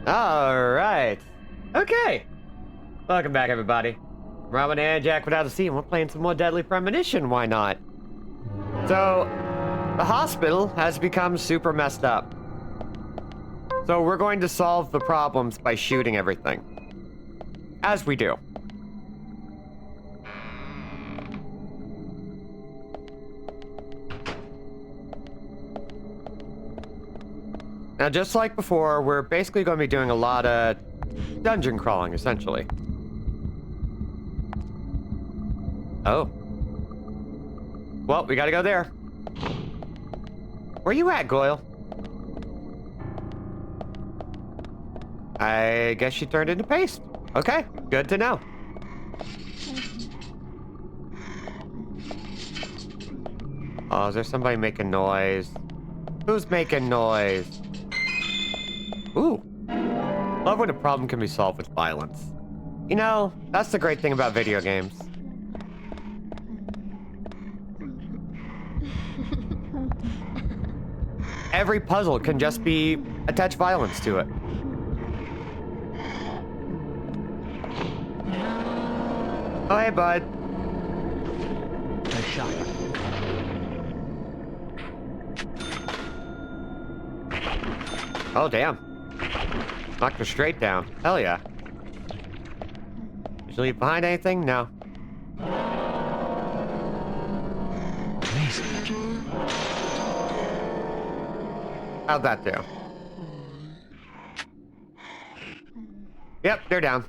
Alright. Okay. Welcome back, everybody. Robin and Jack without a C, and we're playing some more Deadly Premonition, why not? So, the hospital has become super messed up. So we're going to solve the problems by shooting everything. As we do. Now, just like before, we're basically going to be doing a lot of dungeon crawling, essentially. Oh. Well, we gotta go there. Where you at, Goyle? I guess she turned into paste. Okay, good to know. Oh, is there somebody making noise? Who's making noise? Ooh. Love when a problem can be solved with violence. You know, that's the great thing about video games. Every puzzle can just be attach violence to it. Oh, hey, bud. Nice shot. Oh, damn. Knocked her straight down. Hell yeah. Did you leave behind anything? No. Amazing. How'd that do? Yep, they're down.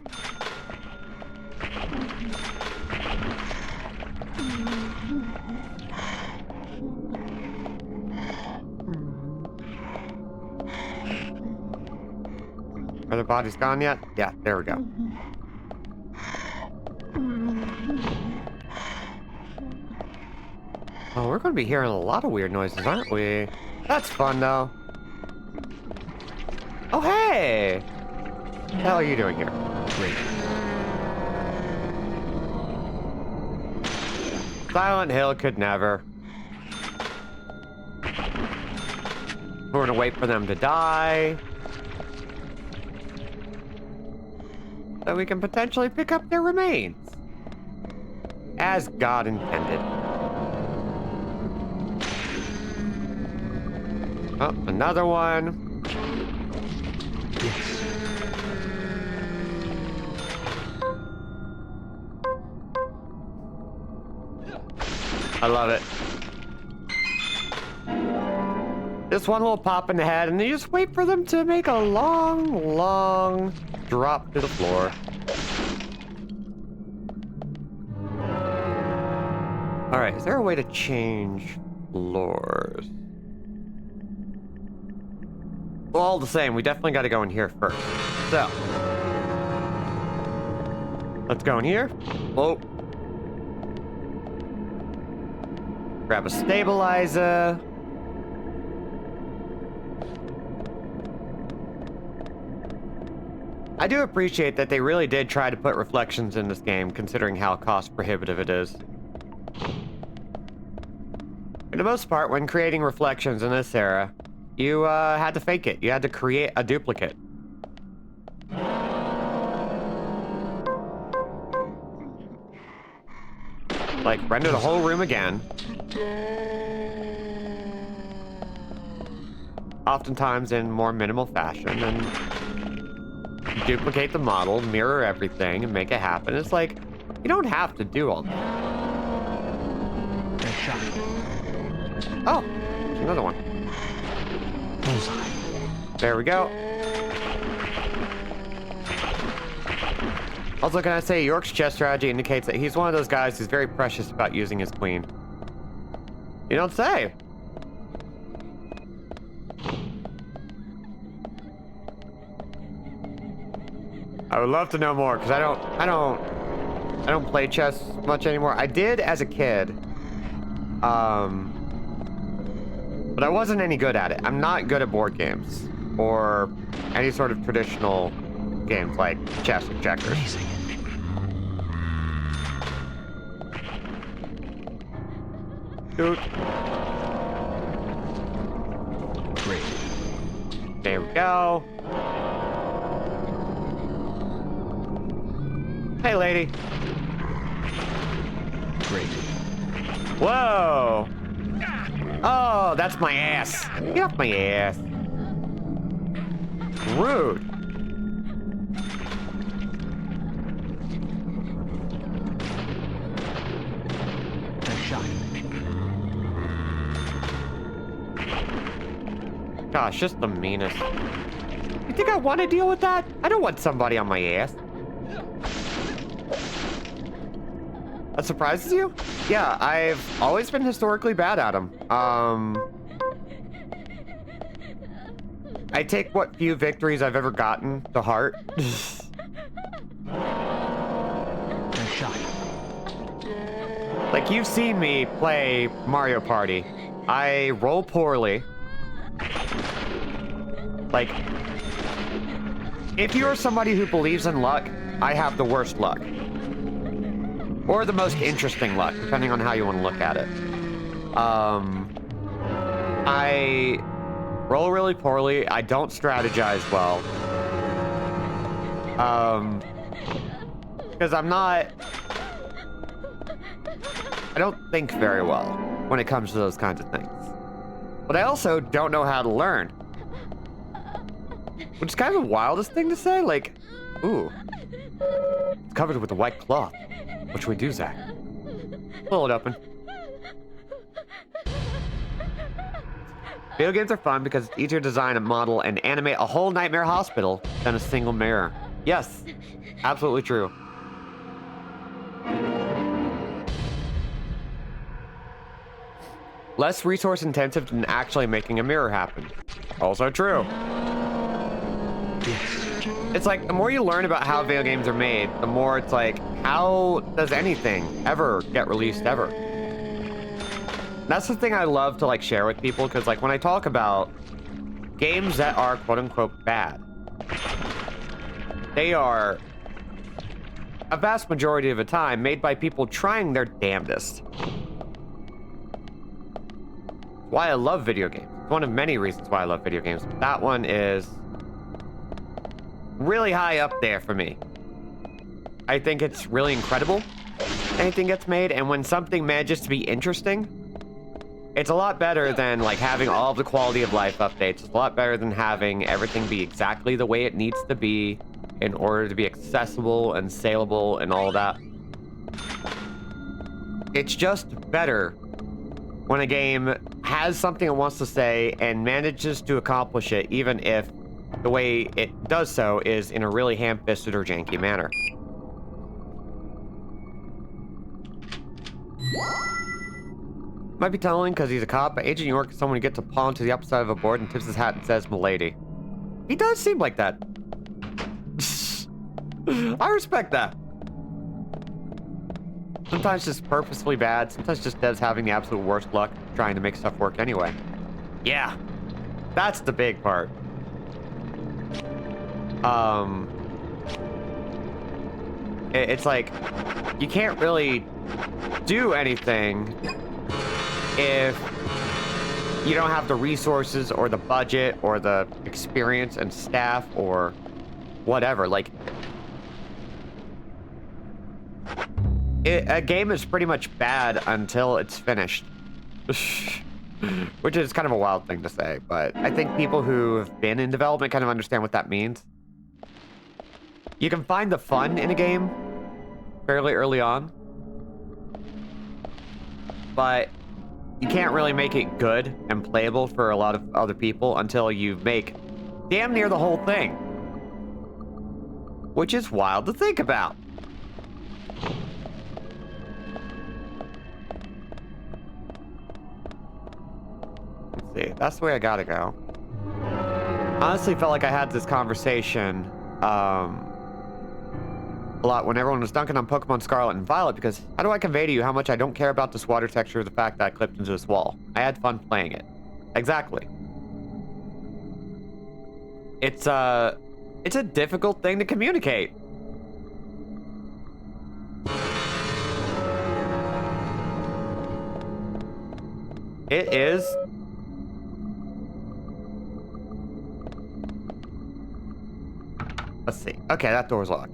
Are the bodies gone yet? Yeah, there we go. Oh, we're going to be hearing a lot of weird noises, aren't we? That's fun, though. Oh, hey! What the hell are you doing here? Great. Silent Hill could never. We're gonna wait for them to die. So we can potentially pick up their remains. As God intended. Oh, another one. Yes. I love it. This one will pop in the head, and you just wait for them to make a long, long drop to the floor. Alright, is there a way to change floors? Well, all the same, we definitely got to go in here first. So. Let's go in here. Whoa. Grab a stabilizer. I do appreciate that they really did try to put reflections in this game, considering how cost prohibitive it is. For the most part, when creating reflections in this era, you had to fake it. You had to create a duplicate. Like, render the whole room again. Oftentimes in more minimal fashion, and duplicate the model, mirror everything, and make it happen. It's like, you don't have to do all that. Nice shot. Oh, there's another one. Bullseye. There we go. Also, can I say, York's chess strategy indicates that he's one of those guys who's very precious about using his queen. You don't say. I would love to know more, because I don't play chess much anymore. I did as a kid. But I wasn't any good at it. I'm not good at board games or any sort of traditional games like chess or checkers. Amazing. Dude. Great. There we go. Hey, lady. Great. Whoa. Oh, that's my ass. Get off my ass. Rude. Nice shot. Gosh, just the meanest. You think I want to deal with that? I don't want somebody on my ass. That surprises you? Yeah, I've always been historically bad at them. I take what few victories I've ever gotten to heart. Nice shot. Like, you've seen me play Mario Party. I roll poorly. Like, if you're somebody who believes in luck, I have the worst luck. Or the most interesting luck, depending on how you want to look at it. I roll really poorly. I don't strategize well. Because I don't think very well when it comes to those kinds of things. But I also don't know how to learn. Which is kind of the wildest thing to say. Like, ooh. It's covered with a white cloth. What should we do, Zach? Pull it open. Video games are fun because it's easier to design a model and animate a whole nightmare hospital than a single mirror. Yes, absolutely true. Less resource intensive than actually making a mirror happen. Also true. It's like, the more you learn about how video games are made, the more it's like, how does anything ever get released ever? That's the thing I love to like share with people, because like when I talk about games that are quote unquote bad, they are a vast majority of the time made by people trying their damnedest. Why I love video games. It's one of many reasons why I love video games. But that one is really high up there for me. I think it's really incredible anything gets made, and when something manages to be interesting, it's a lot better than like having all of the quality of life updates. It's a lot better than having everything be exactly the way it needs to be in order to be accessible and saleable and all that. It's just better when a game has something it wants to say and manages to accomplish it, even if the way it does so is in a really ham-fisted or janky manner. Might be telling because he's a cop, but Agent York is someone who gets a pawn to the upper side of a board and tips his hat and says, "Milady." He does seem like that. I respect that. Sometimes just purposefully bad, sometimes just devs having the absolute worst luck trying to make stuff work anyway. Yeah, that's the big part. It's like, you can't really do anything if you don't have the resources or the budget or the experience and staff or whatever. Like, a game is pretty much bad until it's finished. Which is kind of a wild thing to say, but I think people who have been in development kind of understand what that means. You can find the fun in a game fairly early on, but you can't really make it good and playable for a lot of other people until you make damn near the whole thing. Which is wild to think about. Let's see, that's the way I gotta go. Honestly felt like I had this conversation a lot when everyone was dunking on Pokemon Scarlet and Violet, because how do I convey to you how much I don't care about this water texture or the fact that I clipped into this wall? I had fun playing it. Exactly. It's a difficult thing to communicate. It is. Let's see. Okay, that door's locked.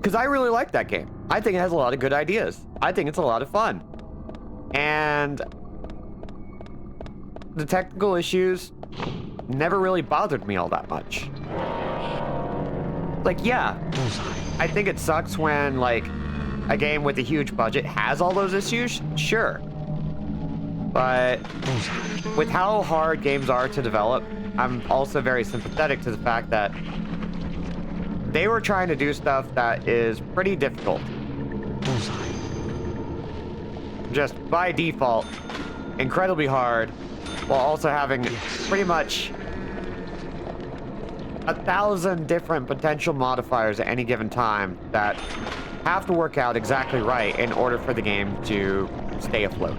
Because I really like that game. I think it has a lot of good ideas. I think it's a lot of fun. And the technical issues never really bothered me all that much. Like, yeah, I think it sucks when, like, a game with a huge budget has all those issues, sure. But with how hard games are to develop, I'm also very sympathetic to the fact that they were trying to do stuff that is pretty difficult. Just by default, incredibly hard, while also having pretty much 1,000 different potential modifiers at any given time that have to work out exactly right in order for the game to stay afloat.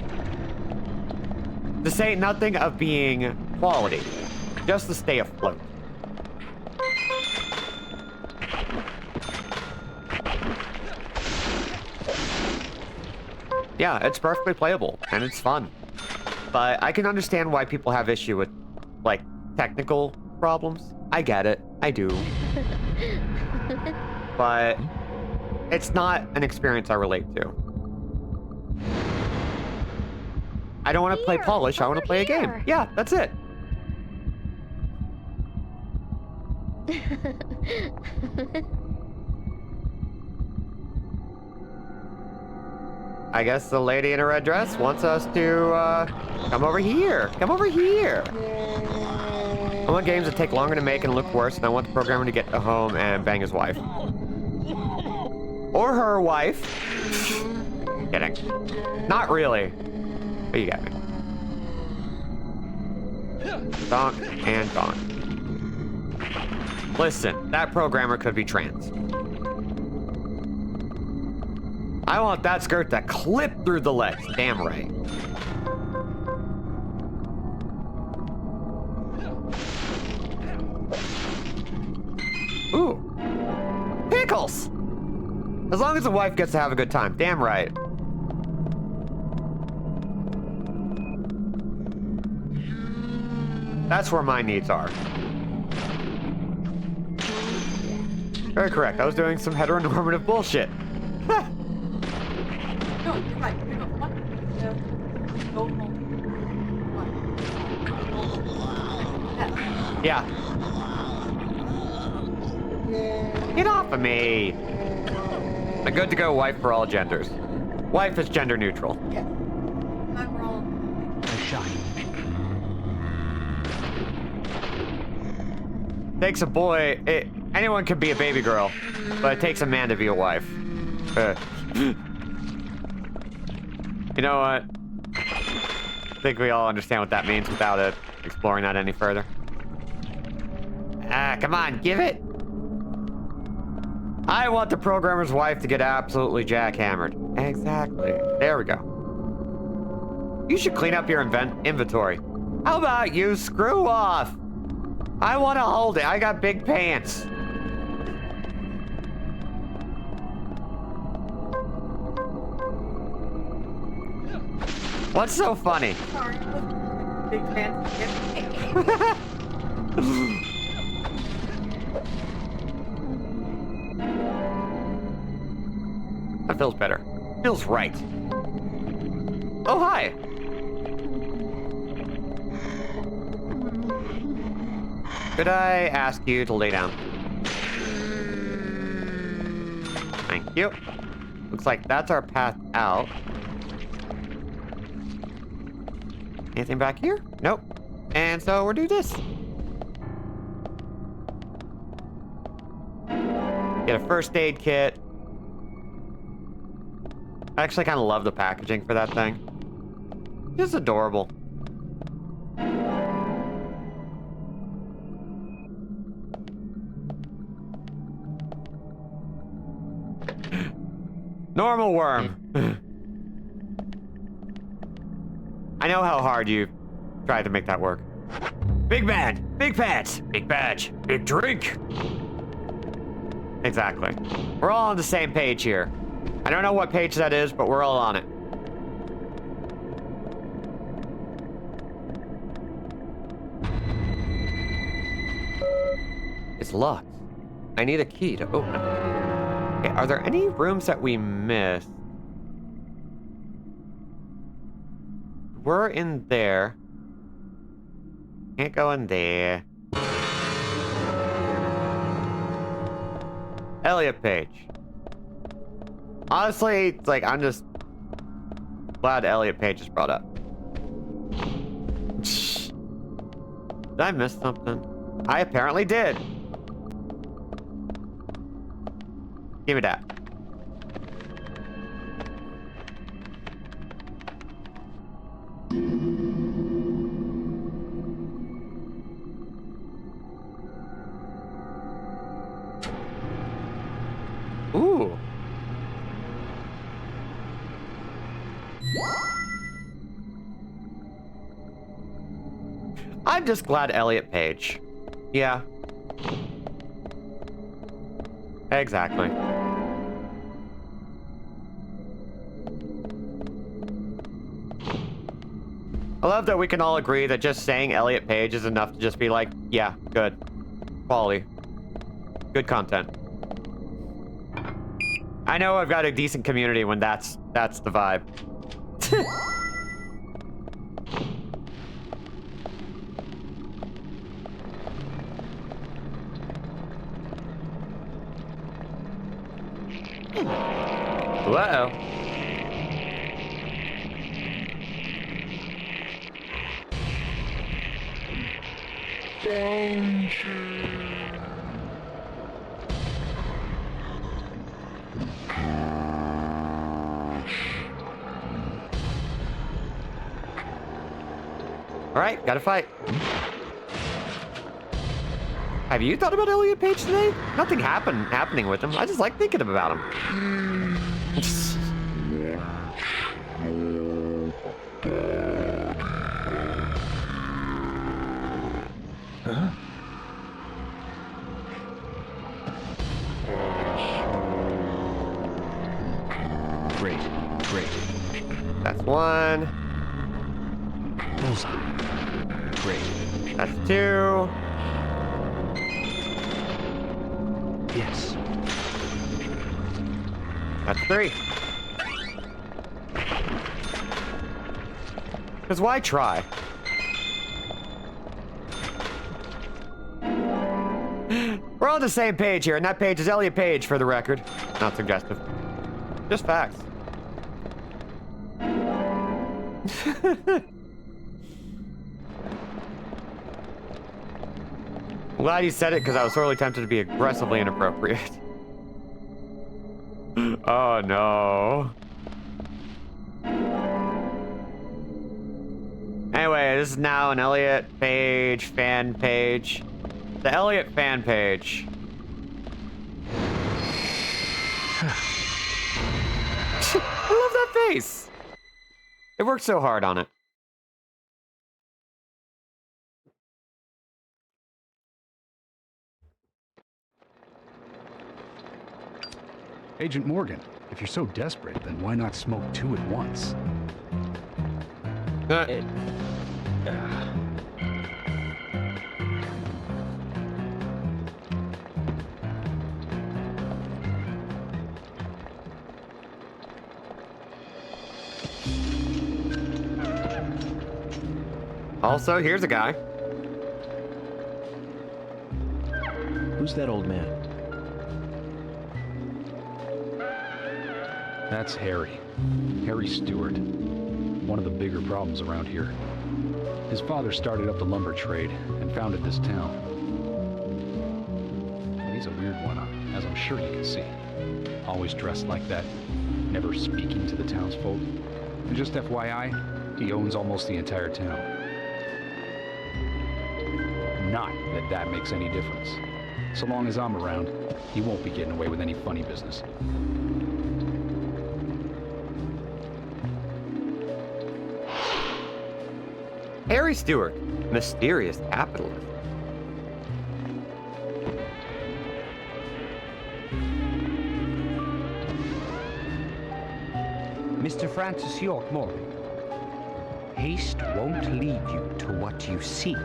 To say nothing of being quality, just to stay afloat. Yeah, it's perfectly playable, and it's fun. But I can understand why people have issue with, like, technical problems. I get it. I do. But it's not an experience I relate to. I don't want to play polish, I want to play a game. Yeah, that's it. I guess the lady in a red dress wants us to, come over here. Come over here. I want games that take longer to make and look worse, and I want the programmer to get home and bang his wife. Or her wife. Kidding. Not really. But you got me. Donk and donk. Listen, that programmer could be trans. I want that skirt to clip through the legs. Damn right. Ooh. Pickles! As long as the wife gets to have a good time. Damn right. That's where my needs are. Very correct. I was doing some heteronormative bullshit. No, you're right. You're not. What? Go home. Yeah. Get off of me. A good to go wife for all genders. Wife is gender neutral. Yeah. I'm wrong. Good shot. Takes a boy. Anyone can be a baby girl, but it takes a man to be a wife. You know what? I think we all understand what that means without exploring that any further. Ah, come on, give it. I want the programmer's wife to get absolutely jackhammered. Exactly. There we go. You should clean up your inventory. How about you screw off? I want to hold it. I got big pants. What's so funny? Sorry. Big fan. That feels better. Feels right. Oh, hi. Could I ask you to lay down? Thank you. Looks like that's our path out. Anything back here? Nope. And so we'll do this. Get a first aid kit. I actually kind of love the packaging for that thing. Just adorable. Normal worm. I know how hard you tried to make that work. Big man, big pants, big badge, big drink. Exactly. We're all on the same page here. I don't know what page that is, but we're all on it. It's locked. I need a key to open it. Okay, are there any rooms that we missed? We're in there. Can't go in there. Elliot Page. Honestly, it's like, I'm just glad Elliot Page is brought up. Did I miss something? I apparently did. Give me that. Ooh. I'm just glad Elliot Page. Yeah. Exactly. I love that we can all agree that just saying Elliot Page is enough to just be like, yeah, good. Quality. Good content. I know I've got a decent community when that's the vibe. Uh-oh. Alright, gotta fight. Have you thought about Elliot Page today? Nothing happening with him. I just like thinking about him. Huh? Great. That's one. Bullseye. Great. That's two. Yes. That's three. Because why try? We're on the same page here, and that page is Elliot Page, for the record. Not suggestive. Just facts. I'm glad you said it, because I was sorely tempted to be aggressively inappropriate. Oh, no. Anyway, this is now an Elliot Page fan page. The Elliot fan page. I love that face. It worked so hard on it. Agent Morgan, if you're so desperate, then why not smoke two at once? Also, here's a guy. Who's that old man? That's Harry. Harry Stewart. One of the bigger problems around here. His father started up the lumber trade and founded this town. But he's a weird one, as I'm sure you can see. Always dressed like that, never speaking to the townsfolk. And just FYI, he owns almost the entire town. Not that that makes any difference. So long as I'm around, he won't be getting away with any funny business. Harry Stewart, mysterious capitalist. Mr. Francis York Morgan, haste won't lead you to what you seek.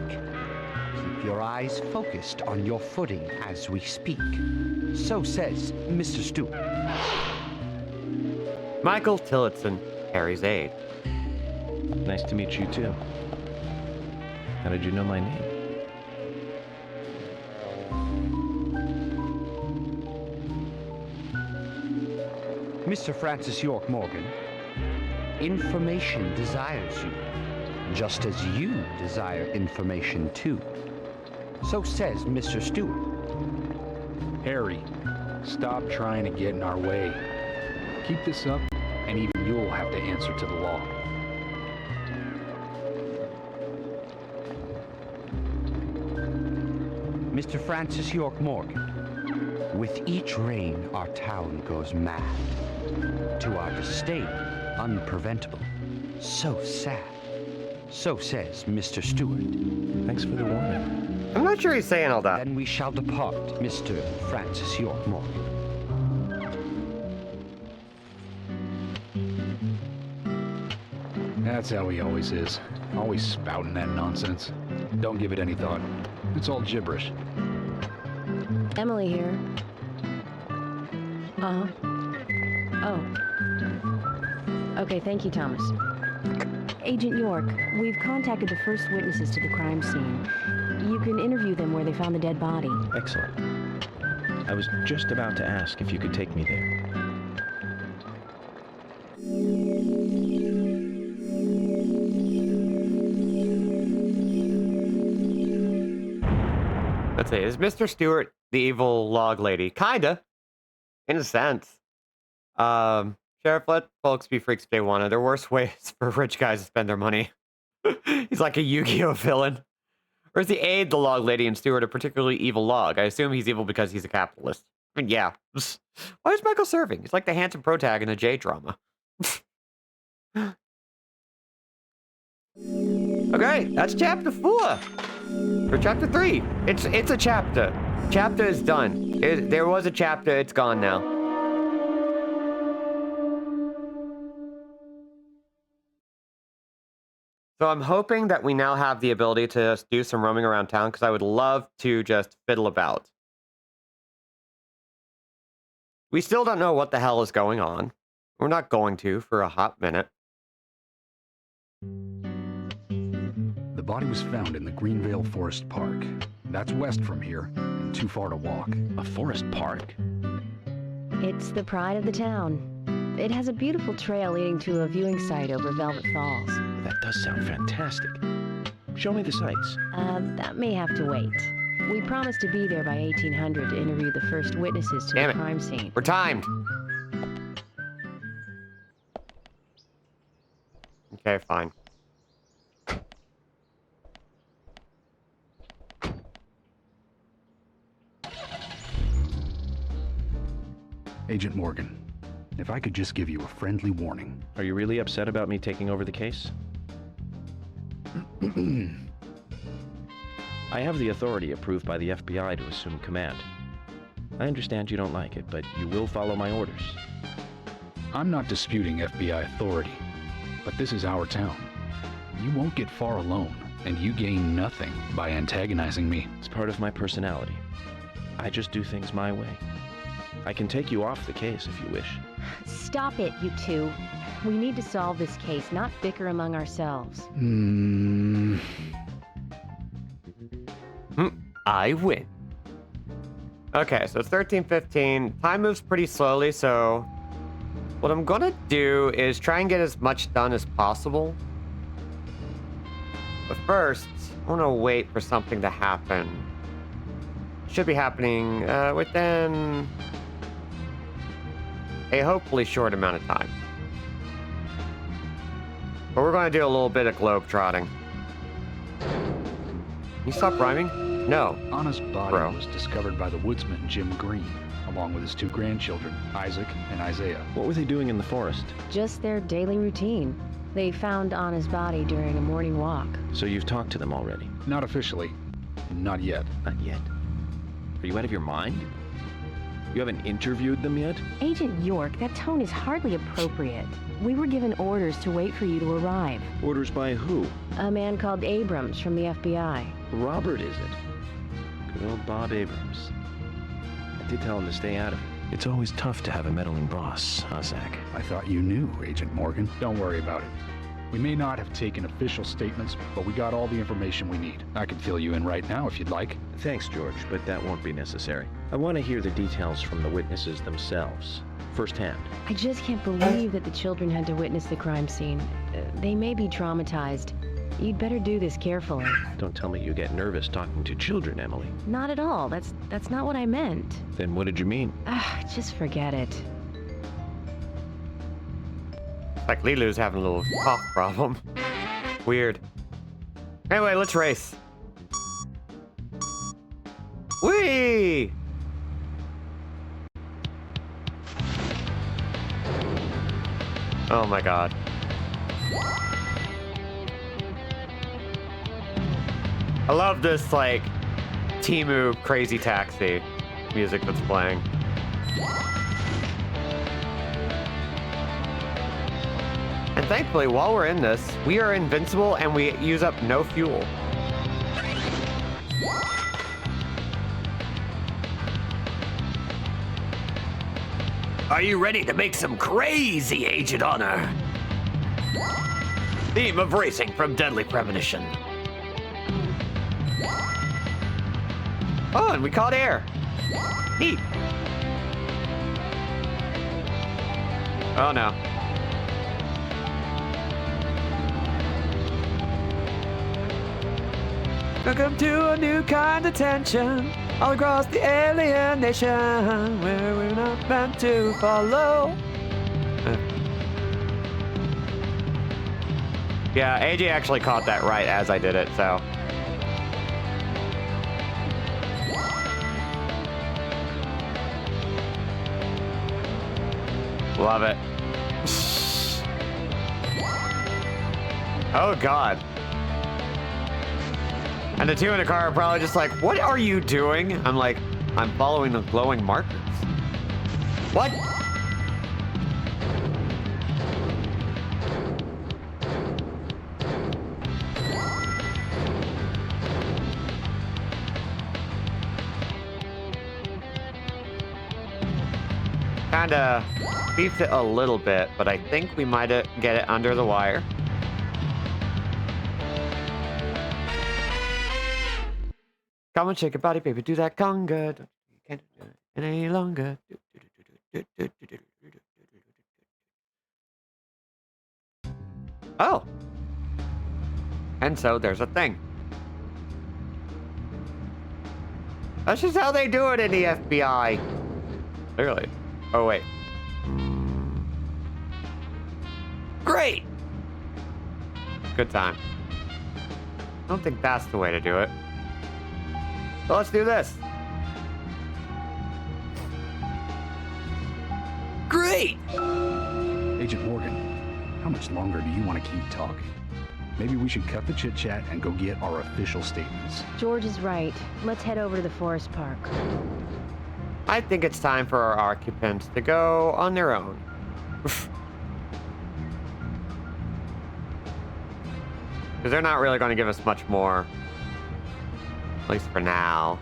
Keep your eyes focused on your footing as we speak. So says Mr. Stewart. Michael Tillotson, Harry's aide. Nice to meet you, too. How did you know my name? Mr. Francis York Morgan, information desires you, just as you desire information too. So says Mr. Stewart. Harry, stop trying to get in our way. Keep this up, and even you'll have to answer to the law. Mr. Francis York Morgan, with each rain our town goes mad. To our disdain, unpreventable. So sad. So says Mr. Stewart. Thanks for the warning. I'm not sure he's saying all that. Then we shall depart, Mr. Francis York Morgan. That's how he always is. Always spouting that nonsense. Don't give it any thought. It's all gibberish. Emily here. Uh-huh. Oh. Okay, thank you, Thomas. Agent York, we've contacted the first witnesses to the crime scene. You can interview them where they found the dead body. Excellent. I was just about to ask if you could take me there. Let's see, is Mr. Stewart the evil log lady? Kinda. In a sense. Sheriff, let folks be freaks if they want to. There are worse ways for rich guys to spend their money. He's like a Yu-Gi-Oh villain. Or is the aide the log lady and Stewart a particularly evil log? I assume he's evil because he's a capitalist. I mean, yeah. Why is Michael serving? He's like the handsome protag in a J-drama. Okay, that's chapter 4. Or chapter 3. It's a chapter. Chapter is done. There was a chapter, it's gone now. So I'm hoping that we now have the ability to just do some roaming around town, because I would love to just fiddle about. We still don't know what the hell is going on. We're not going to for a hot minute. The body was found in the Greenvale Forest Park. That's west from here, and too far to walk. A forest park? It's the pride of the town. It has a beautiful trail leading to a viewing site over Velvet Falls. That does sound fantastic. Show me the sights. That may have to wait. We promised to be there by 1800 to interview the first witnesses to the crime scene. We're timed. Okay, fine. Agent Morgan, if I could just give you a friendly warning. Are you really upset about me taking over the case? I have the authority approved by the FBI to assume command. I understand you don't like it, but you will follow my orders. I'm not disputing FBI authority, but this is our town. You won't get far alone, and you gain nothing by antagonizing me. It's part of my personality. I just do things my way. I can take you off the case if you wish. Stop it, you two. We need to solve this case, not bicker among ourselves. I win. Okay, so it's 13:15. Time moves pretty slowly, so what I'm gonna do is try and get as much done as possible. But first, I want to wait for something to happen. Should be happening within a hopefully short amount of time. But we're going to do a little bit of globe trotting. Can you stop rhyming? No. Anna's body Bro. was discovered by the woodsman Jim Green, along with his 2 grandchildren, Isaac and Isaiah. What were they doing in the forest? Just their daily routine. They found Anna's body during a morning walk. So you've talked to them already? Not officially. Not yet. Not yet. Are you out of your mind? You haven't interviewed them yet? Agent York, that tone is hardly appropriate. We were given orders to wait for you to arrive. Orders by who? A man called Abrams from the FBI. Robert, is it? Good old Bob Abrams. I did tell him to stay out of it. It's always tough to have a meddling boss, huh, Zach? I thought you knew, Agent Morgan. Don't worry about it. We may not have taken official statements, but we got all the information we need. I can fill you in right now if you'd like. Thanks, George, but that won't be necessary. I want to hear the details from the witnesses themselves, firsthand. I just can't believe that the children had to witness the crime scene. They may be traumatized. You'd better do this carefully. Don't tell me you get nervous talking to children, Emily. Not at all. That's not what I meant. Then what did you mean? Just forget it. Like Lilu's having a little cough problem. Weird. Anyway, let's race. Whee! Oh my god. I love this, like, Temu Crazy Taxi music that's playing. And thankfully, while we're in this, we are invincible and we use up no fuel. Are you ready to make some crazy, Agent Honor? Theme of racing from Deadly Premonition. Oh, and we caught air. Neat. Oh no. Welcome to a new kind of tension all across the alien nation where we're not meant to follow. Yeah, AJ actually caught that right as I did it, so. Love it. Oh god. And the two in the car are probably just like, what are you doing? I'm like, I'm following the glowing markers. What? Kinda beefed it a little bit, but I think we might get it under the wire. Come on, shake your body, baby, do that conga. You can't do it any longer. Oh. And so there's a thing. That's just how they do it in the FBI. Clearly. Oh, wait. Great! Good time. I don't think that's the way to do it. So let's do this. Great! Agent Morgan, how much longer do you want to keep talking? Maybe we should cut the chit-chat and go get our official statements. George is right. Let's head over to the forest park. I think it's time for our occupants to go on their own. Because they're not really going to give us much more. At least for now.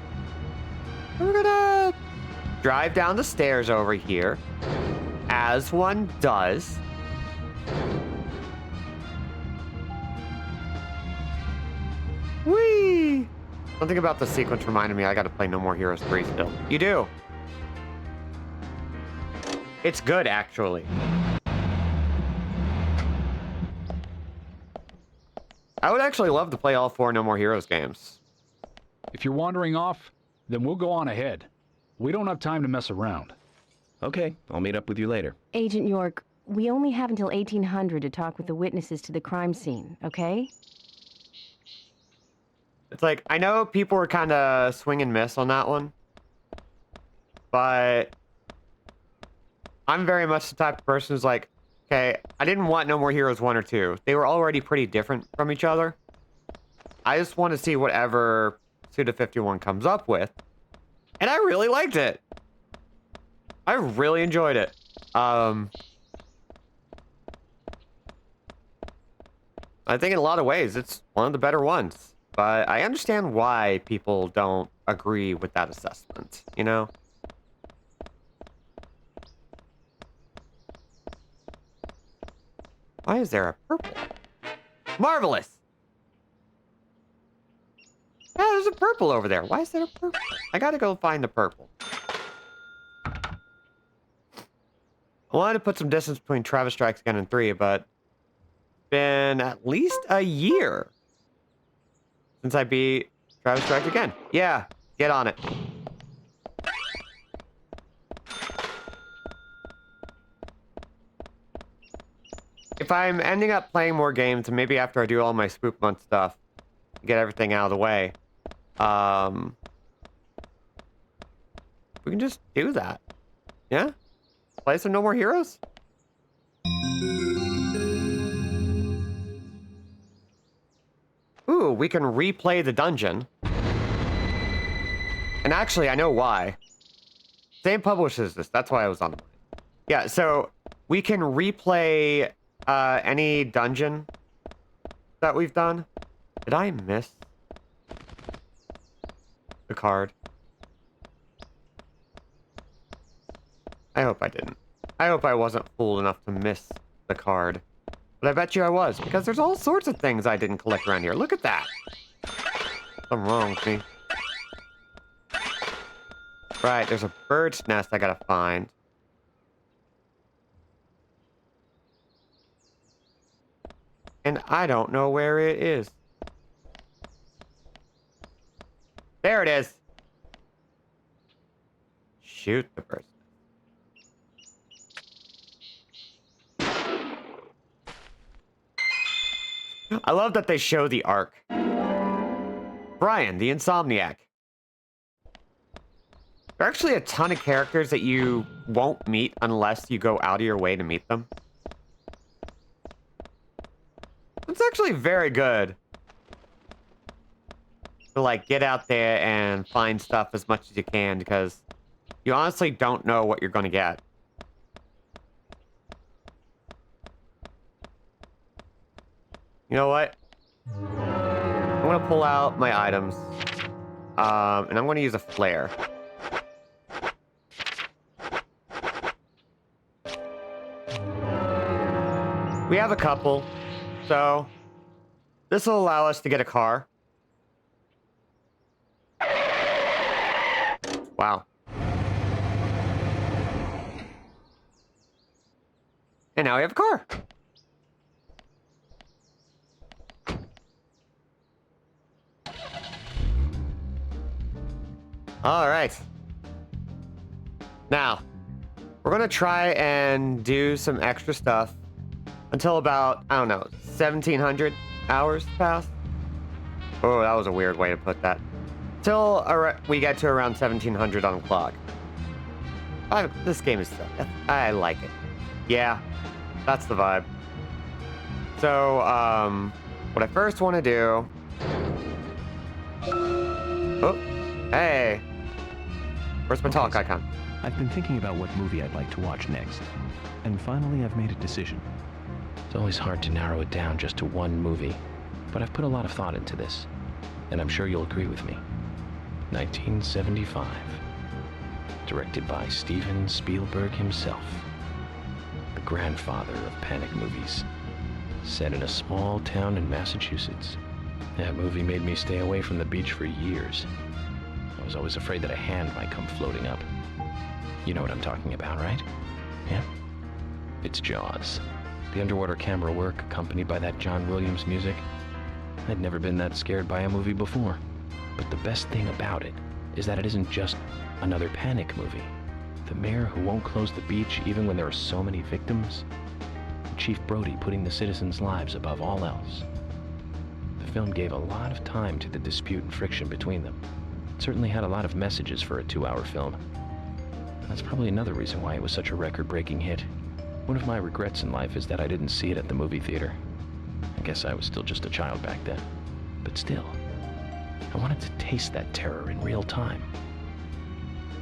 We're gonna drive down the stairs over here, as one does. Whee! Something about the sequence reminded me I gotta play No More Heroes 3 still. You do. It's good, actually. I would actually love to play all 4 No More Heroes games. If you're wandering off, then we'll go on ahead. We don't have time to mess around. Okay, I'll meet up with you later. Agent York, we only have until 1800 to talk with the witnesses to the crime scene, okay? It's like, I know people were kind of swing and miss on that one. But I'm very much the type of person who's like, okay, I didn't want No More Heroes 1 or 2. They were already pretty different from each other. I just want to see whatever Suda51 comes up with. And I really liked it. I really enjoyed it. I think in a lot of ways, it's one of the better ones. but I understand why people don't agree with that assessment, you know? Why is there a purple? Marvelous! Yeah, there's a purple over there. Why is there a purple? I gotta go find the purple. I wanted to put some distance between Travis Strikes Again and 3, but it's been at least a year since I beat Travis Strikes Again. Yeah, get on it. If I'm ending up playing more games, and maybe after I do all my Spook Month stuff, get everything out of the way, we can just do that. Yeah? Play some No More Heroes? Ooh, we can replay the dungeon. And actually, I know why. Same publishes this. That's why I was on the mind. Yeah, so we can replay any dungeon that we've done. Did I miss the card? I hope I didn't. I hope I wasn't fool enough to miss the card. But I bet you I was, because there's all sorts of things I didn't collect around here. Look at that. Something wrong with me. Right, there's a bird's nest I gotta find. And I don't know where it is. There it is. Shoot the bird's nest. I love that they show the arc. Brian, the Insomniac. There are actually a ton of characters that you won't meet unless you go out of your way to meet them. It's actually very good to, like, get out there and find stuff as much as you can, because you honestly don't know what you're going to get. You know what? I'm going to pull out my items, and I'm going to use a flare. We have a couple, so this will allow us to get a car. Wow. And now we have a car. All right. Now, we're going to try and do some extra stuff until about, I don't know, 1,700 hours pass. Oh, that was a weird way to put that. Till we get to around 1,700 on the clock. This game is so... I like it. Yeah, that's the vibe. So, what I first want to do... Oh, hey. Where's my talk icon? I've been thinking about what movie I'd like to watch next. And finally, I've made a decision. It's always hard to narrow it down just to one movie, but I've put a lot of thought into this, and I'm sure you'll agree with me. 1975. Directed by Steven Spielberg himself. The grandfather of panic movies. Set in a small town in Massachusetts. That movie made me stay away from the beach for years. I was always afraid that a hand might come floating up. You know what I'm talking about, right? Yeah? It's Jaws. The underwater camera work, accompanied by that John Williams music. I'd never been that scared by a movie before. But the best thing about it is that it isn't just another panic movie. The mayor who won't close the beach even when there are so many victims. Chief Brody putting the citizens' lives above all else. The film gave a lot of time to the dispute and friction between them. It certainly had a lot of messages for a 2-hour film. That's probably another reason why it was such a record-breaking hit. One of my regrets in life is that I didn't see it at the movie theater. I guess I was still just a child back then. But still, I wanted to taste that terror in real time.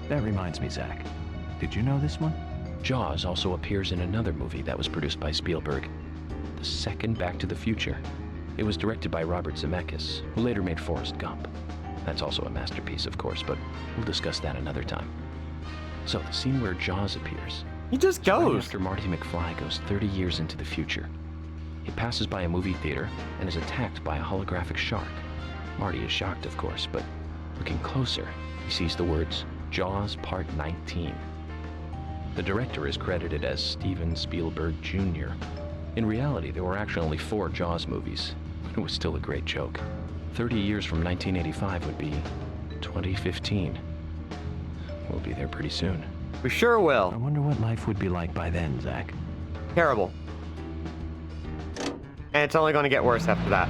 That reminds me, Zach. Did you know this one? Jaws also appears in another movie that was produced by Spielberg. The second Back to the Future. It was directed by Robert Zemeckis, who later made Forrest Gump. That's also a masterpiece, of course, but we'll discuss that another time. So, the scene where Jaws appears. He just Right goes. after Marty McFly goes 30 years into the future. He passes by a movie theater and is attacked by a holographic shark. Marty is shocked, of course, but looking closer, he sees the words, Jaws Part 19. The director is credited as Steven Spielberg Jr. In reality, there were actually only 4 Jaws movies. It was still a great joke. 30 years from 1985 would be 2015. We'll be there pretty soon. We sure I will. wonder what life would be like by then, Zach. Terrible. And it's only going to get worse after that.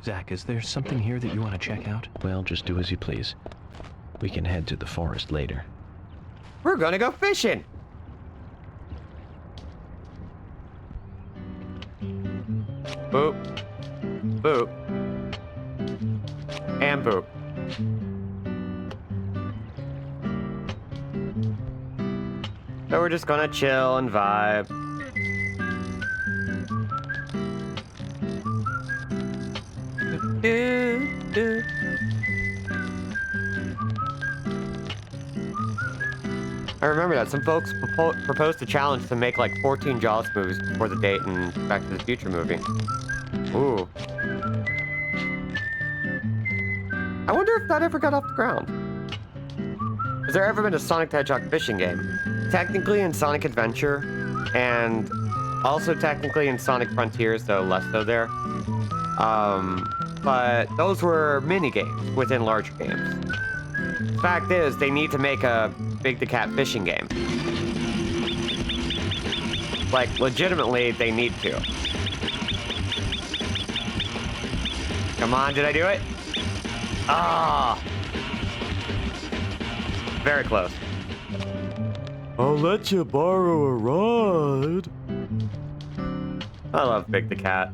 Zach, is there something here that you want to check out? Well, just do as you please. We can head to the forest later. We're going to go fishing. Boop. Boop. And boop. So we're just gonna chill and vibe. I remember that some folks proposed a challenge to make like 14 Jaws movies before the date in Back to the Future movie. Ooh. I wonder if that ever got off the ground. Has there ever been a Sonic the Hedgehog fishing game? Technically in Sonic Adventure, and also technically in Sonic Frontiers, though less so there. But those were mini games within larger games. Fact is, they need to make a Big the Cat fishing game. Like, legitimately, they need to. Come on, did I do it? Ah! Very close. I'll let you borrow a ride. I love Big the Cat.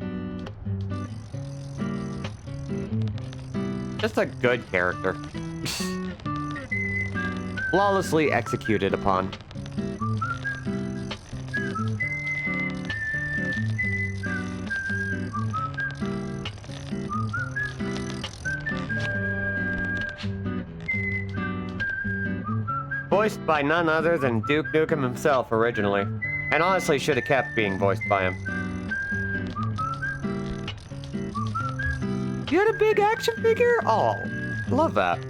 Just a good character. Flawlessly executed upon. Voiced by none other than Duke Nukem himself originally. And honestly should have kept being voiced by him. You had a big action figure? Oh, love that.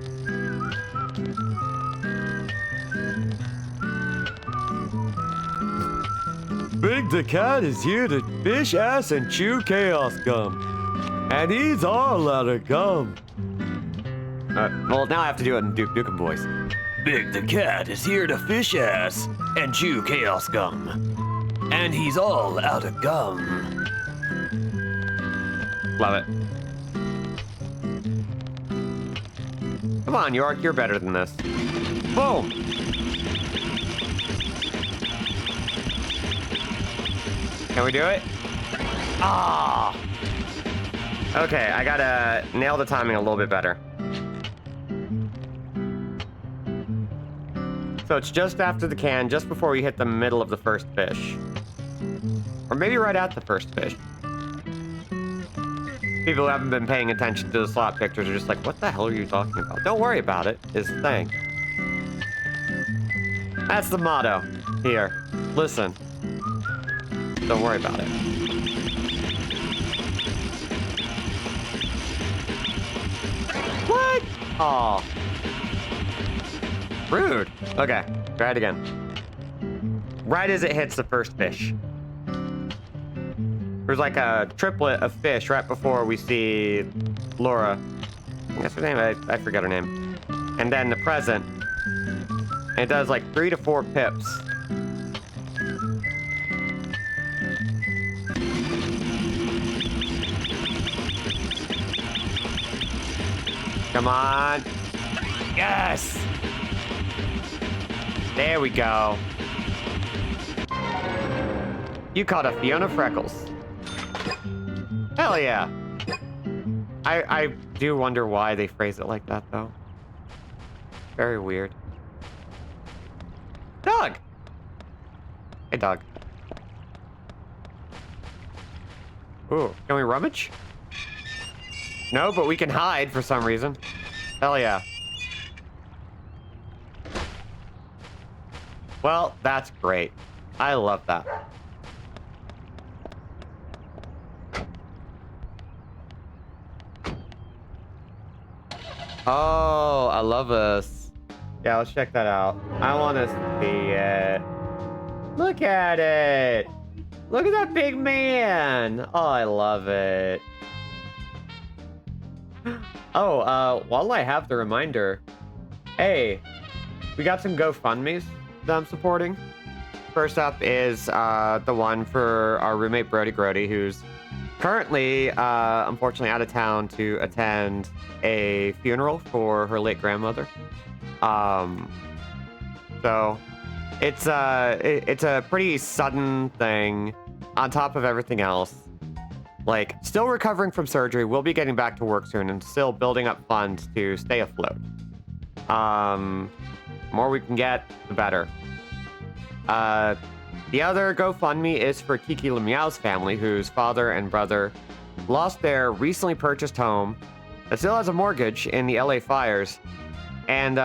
Big the Cat is here to fish ass and chew chaos gum. And he's all out of gum. Well, now I have to do it in Duke Nukem voice. Big the Cat is here to fish ass and chew chaos gum. And he's all out of gum. Love it. Come on, York, you're better than this. Boom! Can we do it? Ah! Okay, I gotta nail the timing a little bit better. So it's just after the can, just before we hit the middle of the first fish. Or maybe right at the first fish. People who haven't been paying attention to the slot pictures are just like, what the hell are you talking about? Don't worry about it, is the thing. That's the motto. Here, listen. Don't worry about it. What? Aw. Rude. Okay, try it again. Right as it hits the first fish. There's like a triplet of fish right before we see Laura. That's her name, I forgot her name. And then the present. And it does like 3 to 4 pips. Come on. Yes! There we go. You caught a Fiona Freckles. Hell yeah. I do wonder why they phrase it like that, though. Very weird. Dog! Hey, dog. Ooh, can we rummage? No, but we can hide for some reason. Hell yeah. Well, that's great. I love that. Oh, I love this. Yeah, let's check that out. I want to see it. Look at it. Look at that big man. Oh, I love it. Oh, while I have the reminder, hey, we got some GoFundMes that I'm supporting. First up is the one for our roommate Brody Grody, who's currently, unfortunately, out of town to attend a funeral for her late grandmother. So it's a pretty sudden thing. On top of everything else, like still recovering from surgery, we'll be getting back to work soon, and still building up funds to stay afloat. The more we can get, the better. The other GoFundMe is for Kiki Lemiaux's family, whose father and brother lost their recently purchased home that still has a mortgage in the LA fires, and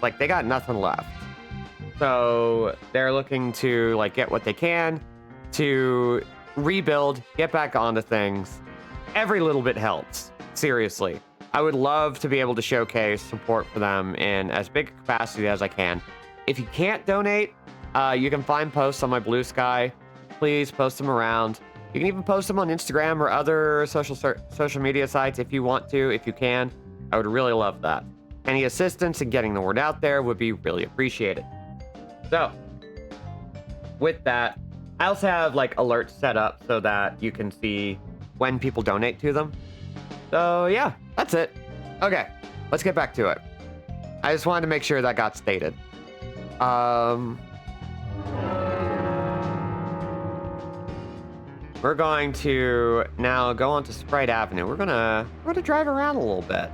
like they got nothing left. So they're looking to like get what they can to rebuild, get back onto things. Every little bit helps. Seriously. I would love to be able to showcase support for them in as big a capacity as I can. If you can't donate, you can find posts on my Blue Sky. Please post them around. You can even post them on Instagram or other social media sites if you want to, if you can. I would really love that. Any assistance in getting the word out there would be really appreciated. So, with that, I also have like alerts set up so that you can see when people donate to them. So yeah, that's it. Okay, let's get back to it. I just wanted to make sure that got stated. We're going to now go on to Sprite Avenue. We're gonna drive around a little bit.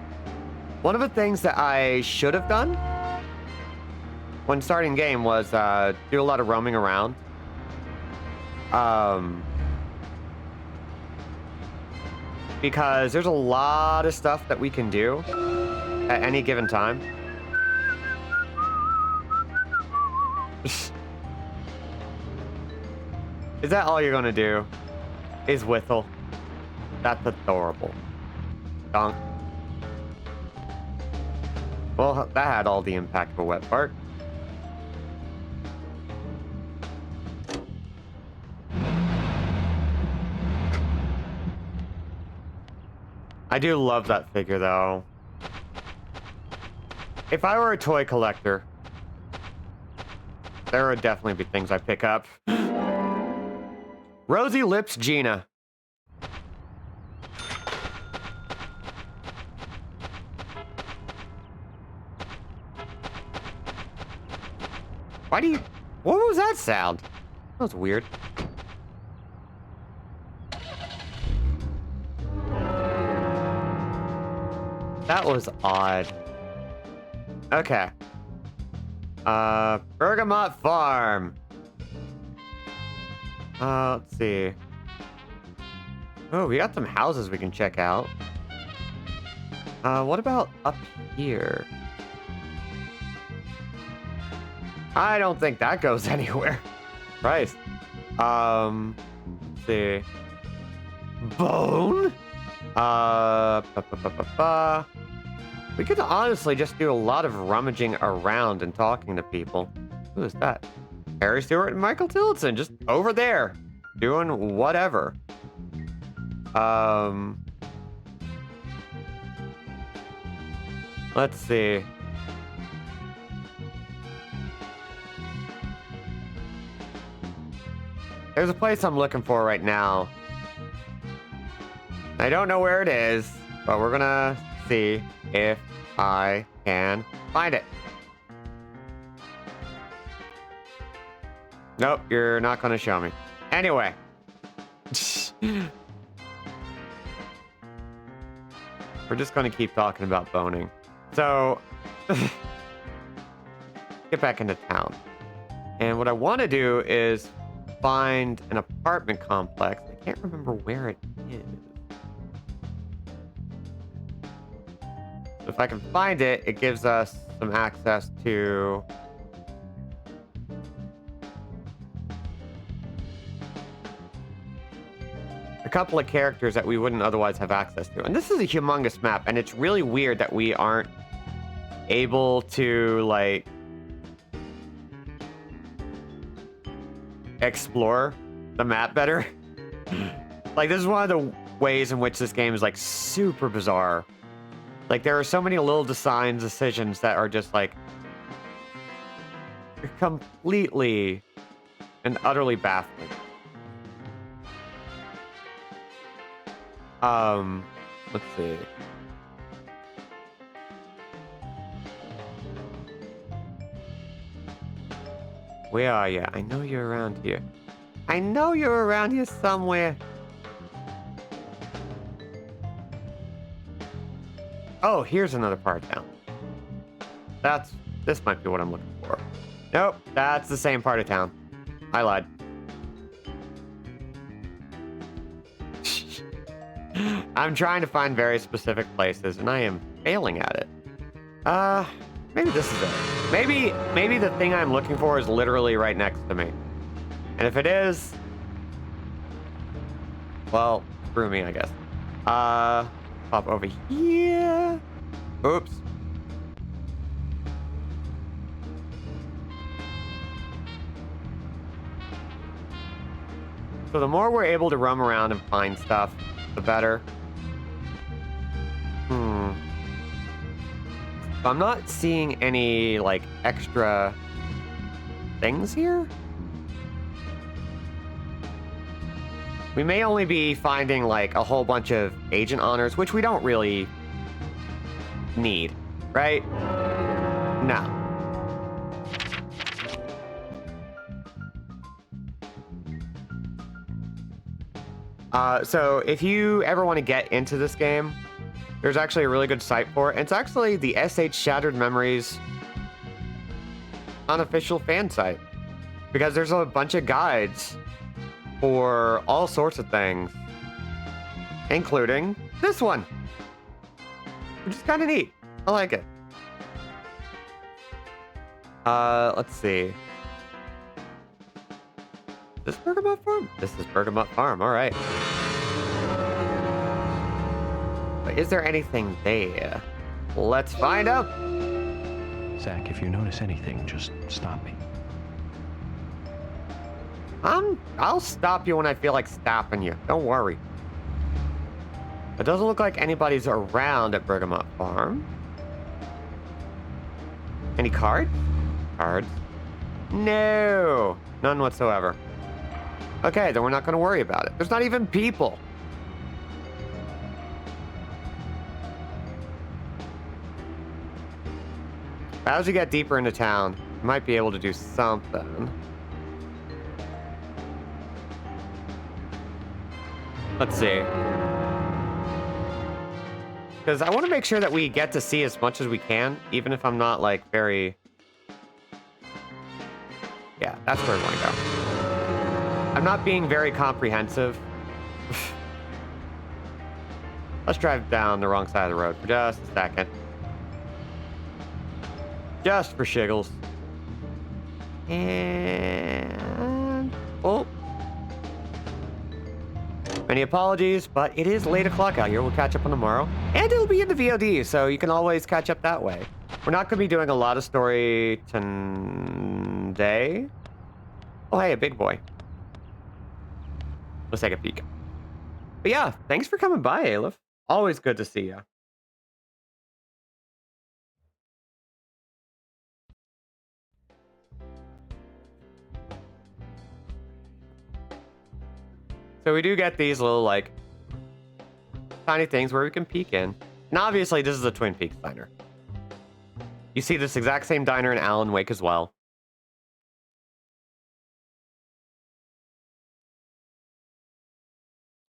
One of the things that I should have done when starting the game was do a lot of roaming around. Because there's a lot of stuff that we can do at any given time. Is that all you're gonna do? Is whistle? That's adorable. Donk. Well, that had all the impact of a wet fart. I do love that figure, though. If I were a toy collector, there would definitely be things I pick up. Rosy Lips Gina. Why do you... What was that sound? That was weird. That was odd. Okay. Bergamot Farm. Let's see. Oh, we got some houses we can check out. What about up here? I don't think that goes anywhere. Christ. Let's see. Bone? We could honestly just do a lot of rummaging around and talking to people. Who is that? Harry Stewart and Michael Tillotson, just over there, doing whatever. Let's see. There's a place I'm looking for right now. I don't know where it is, but we're gonna see if I can find it. Nope, you're not gonna show me. Anyway. We're just gonna keep talking about boning. So, get back into town. And what I want to do is find an apartment complex. I can't remember where it is. If I can find it, it gives us some access to a couple of characters that we wouldn't otherwise have access to. And this is a humongous map, and it's really weird that we aren't able to, like, explore the map better. Like, this is one of the ways in which this game is, like, super bizarre. Like, there are so many little design decisions that are just, like, completely and utterly baffling. Let's see. Where are you? I know you're around here. I know you're around here somewhere. Oh, here's another part of town. This might be what I'm looking for. Nope, that's the same part of town. I lied. I'm trying to find very specific places, and I am failing at it. Maybe this is it. Maybe the thing I'm looking for is literally right next to me. And if it is, well, screw me, I guess. Pop over here. Oops. So the more we're able to roam around and find stuff, the better. I'm not seeing any, like, extra things here. We may only be finding, like, a whole bunch of agent honors, which we don't really need, right? No. So if you ever want to get into this game, there's actually a really good site for it. It's actually the SH Shattered Memories unofficial fan site, because there's a bunch of guides for all sorts of things, including this one, which is kind of neat. I like it. Let's see. Is this Bergamot Farm? This is Bergamot Farm, all right. But is there anything there? Let's find out. Zach, if you notice anything, just stop me. I'll stop you when I feel like stopping you. Don't worry. It doesn't look like anybody's around at Bergamot Farm. Any cards? Cards? No. None whatsoever. Okay, then we're not going to worry about it. There's not even people. As you get deeper into town, you might be able to do something. Let's see. Because I want to make sure that we get to see as much as we can, even if I'm not, like, very... Yeah, that's where I want to go. I'm not being very comprehensive. Let's drive down the wrong side of the road for just a second. Just for shiggles. And... oh. Many apologies, but it is late o'clock out here. We'll catch up on tomorrow. And it'll be in the VOD, so you can always catch up that way. We're not going to be doing a lot of story today. Oh, hey, a big boy. Let's take a peek. But yeah, thanks for coming by, Aleph. Always good to see you. So we do get these little, like, tiny things where we can peek in. And obviously, this is a Twin Peaks diner. You see this exact same diner in Alan Wake as well.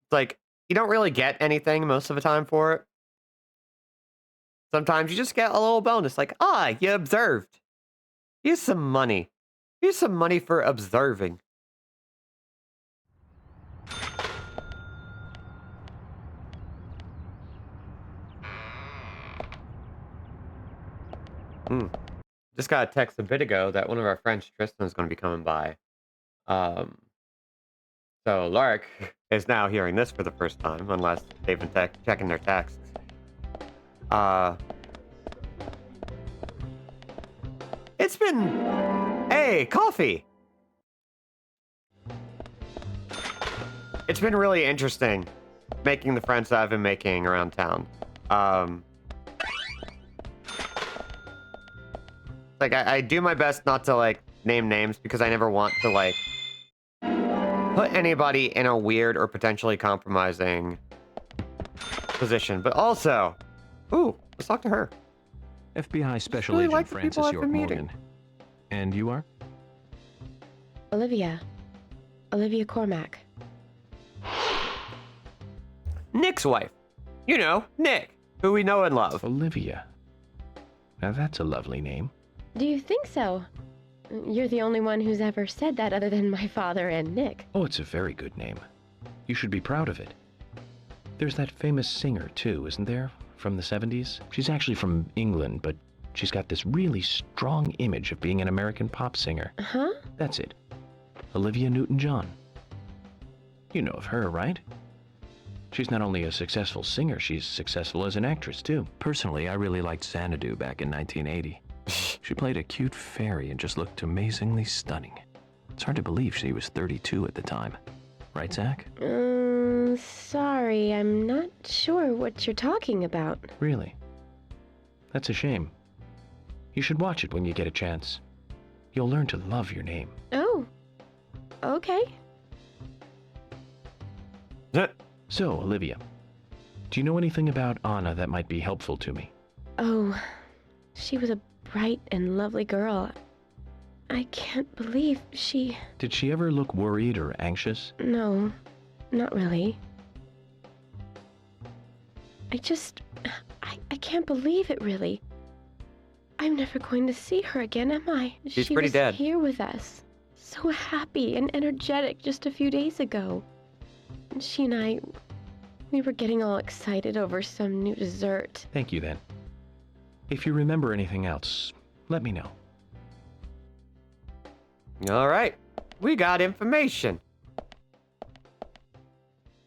It's like, you don't really get anything most of the time for it. Sometimes you just get a little bonus, like, you observed. Here's some money. Here's some money for observing. Just got a text a bit ago that one of our friends, Tristan, is going to be coming by. So Lark is now hearing this for the first time, unless they've been checking their texts. It's been... Hey, coffee! It's been really interesting making the friends that I've been making around town. Like, I do my best not to, like, name names because I never want to, like, put anybody in a weird or potentially compromising position. But also, ooh, let's talk to her. FBI Special really Agent like the people Francis I've York been meeting. Morgan. And you are? Olivia. Olivia Cormack. Nick's wife. You know, Nick, who we know and love. Olivia. Now that's a lovely name. Do you think so? You're the only one who's ever said that other than my father and Nick. Oh, it's a very good name. You should be proud of it. There's that famous singer, too, isn't there? From the 70s? She's actually from England, but she's got this really strong image of being an American pop singer. Huh? That's it. Olivia Newton-John. You know of her, right? She's not only a successful singer, she's successful as an actress, too. Personally, I really liked Xanadu back in 1980. She played a cute fairy and just looked amazingly stunning. It's hard to believe she was 32 at the time. Right, Zach? Sorry, I'm not sure what you're talking about. Really? That's a shame. You should watch it when you get a chance. You'll learn to love your name. Oh, okay. So, Olivia, do you know anything about Anna that might be helpful to me? Oh, she was a bright and lovely girl. I can't believe she... Did she ever look worried or anxious? No, not really. I can't believe it, really. I'm never going to see her again, am I? She's she pretty was dead. Here with us. So happy and energetic just a few days ago. And she and I, we were getting all excited over some new dessert. Thank you, then. If you remember anything else, let me know. All right, we got information.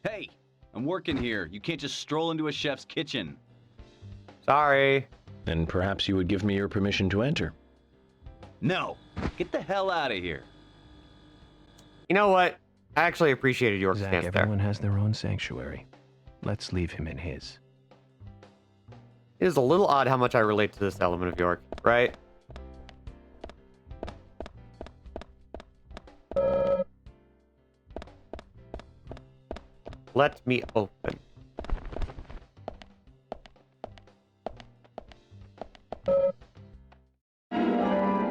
Hey, I'm working here. You can't just stroll into a chef's kitchen. Sorry. And perhaps you would give me your permission to enter. No, get the hell out of here. You know what? I actually appreciated your Zach, stance there. everyone has their own sanctuary. Let's leave him in his. It is a little odd how much I relate to this element of York, right? Let me open.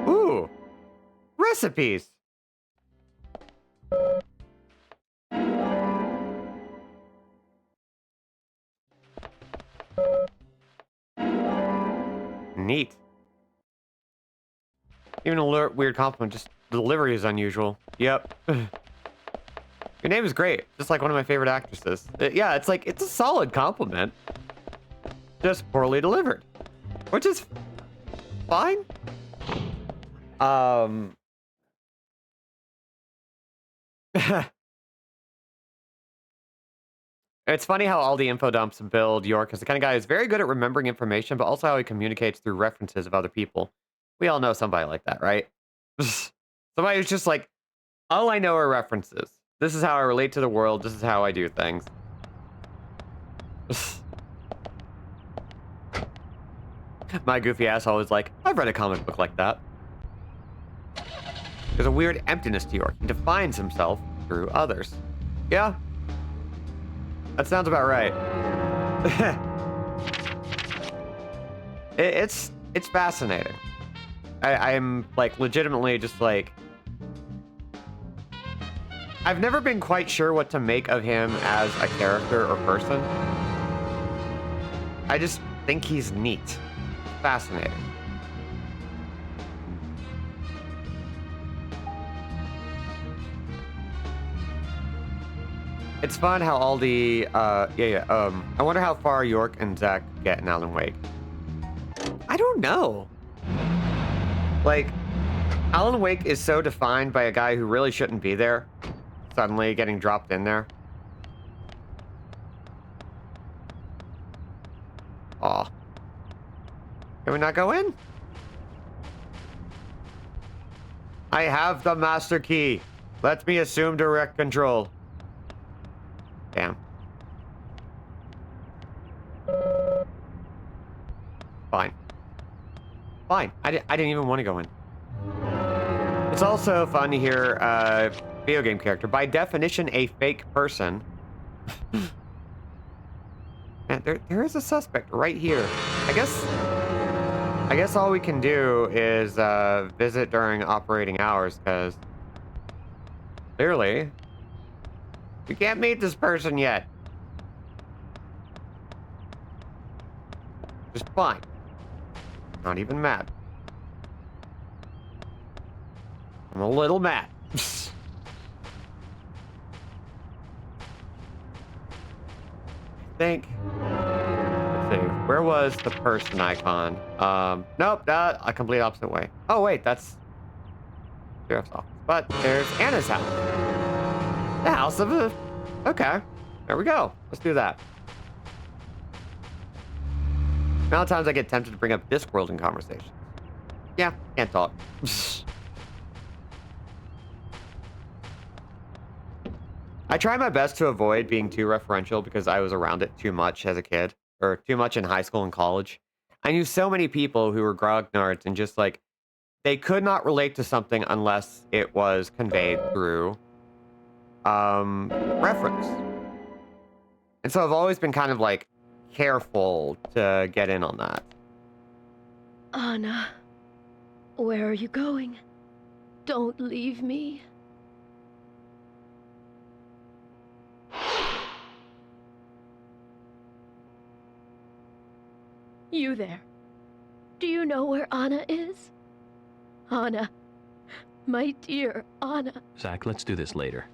Ooh! Recipes! Neat. Even a weird compliment, just the delivery is unusual. Yep. Your name is great, just like one of my favorite actresses. Yeah, it's like, it's a solid compliment. Just poorly delivered. Which is fine. It's funny how all the info dumps build York as the kind of guy who's very good at remembering information, but also how he communicates through references of other people. We all know somebody like that, right? Somebody who's just like, all I know are references. This is how I relate to the world. This is how I do things. My goofy ass always like, I've read a comic book like that. There's a weird emptiness to York. He defines himself through others. Yeah. That sounds about right. It's fascinating. I'm like legitimately just like, I've never been quite sure what to make of him as a character or person. I just think he's neat. Fascinating. It's fun how all the, I wonder how far York and Zach get in Alan Wake. I don't know. Like, Alan Wake is so defined by a guy who really shouldn't be there, suddenly getting dropped in there. Aw. Can we not go in? I have the master key. Let me assume direct control. Damn. Fine. Fine. I didn't even want to go in. It's also fun to hear a video game character, by definition a fake person. Man, there is a suspect right here. I guess all we can do is visit during operating hours, because clearly we can't meet this person yet. Just fine. Not even mad. I'm a little mad. I think. Let's see. Where was the person icon? Nope, a complete opposite way. Oh wait, that's sheriff's office. But there's Anna's house. The house of a. Okay, there we go. Let's do that. Now times I get tempted to bring up Discworld in conversations. Yeah, can't talk. I try my best to avoid being too referential because I was around it too much as a kid, or too much in high school and college. I knew so many people who were grognards and just like, they could not relate to something unless it was conveyed through reference. And so I've always been kind of like careful to get in on that. Anna, where are you going? Don't leave me. You there. Do you know where Anna is? Anna. My dear Anna. Zach, let's do this later.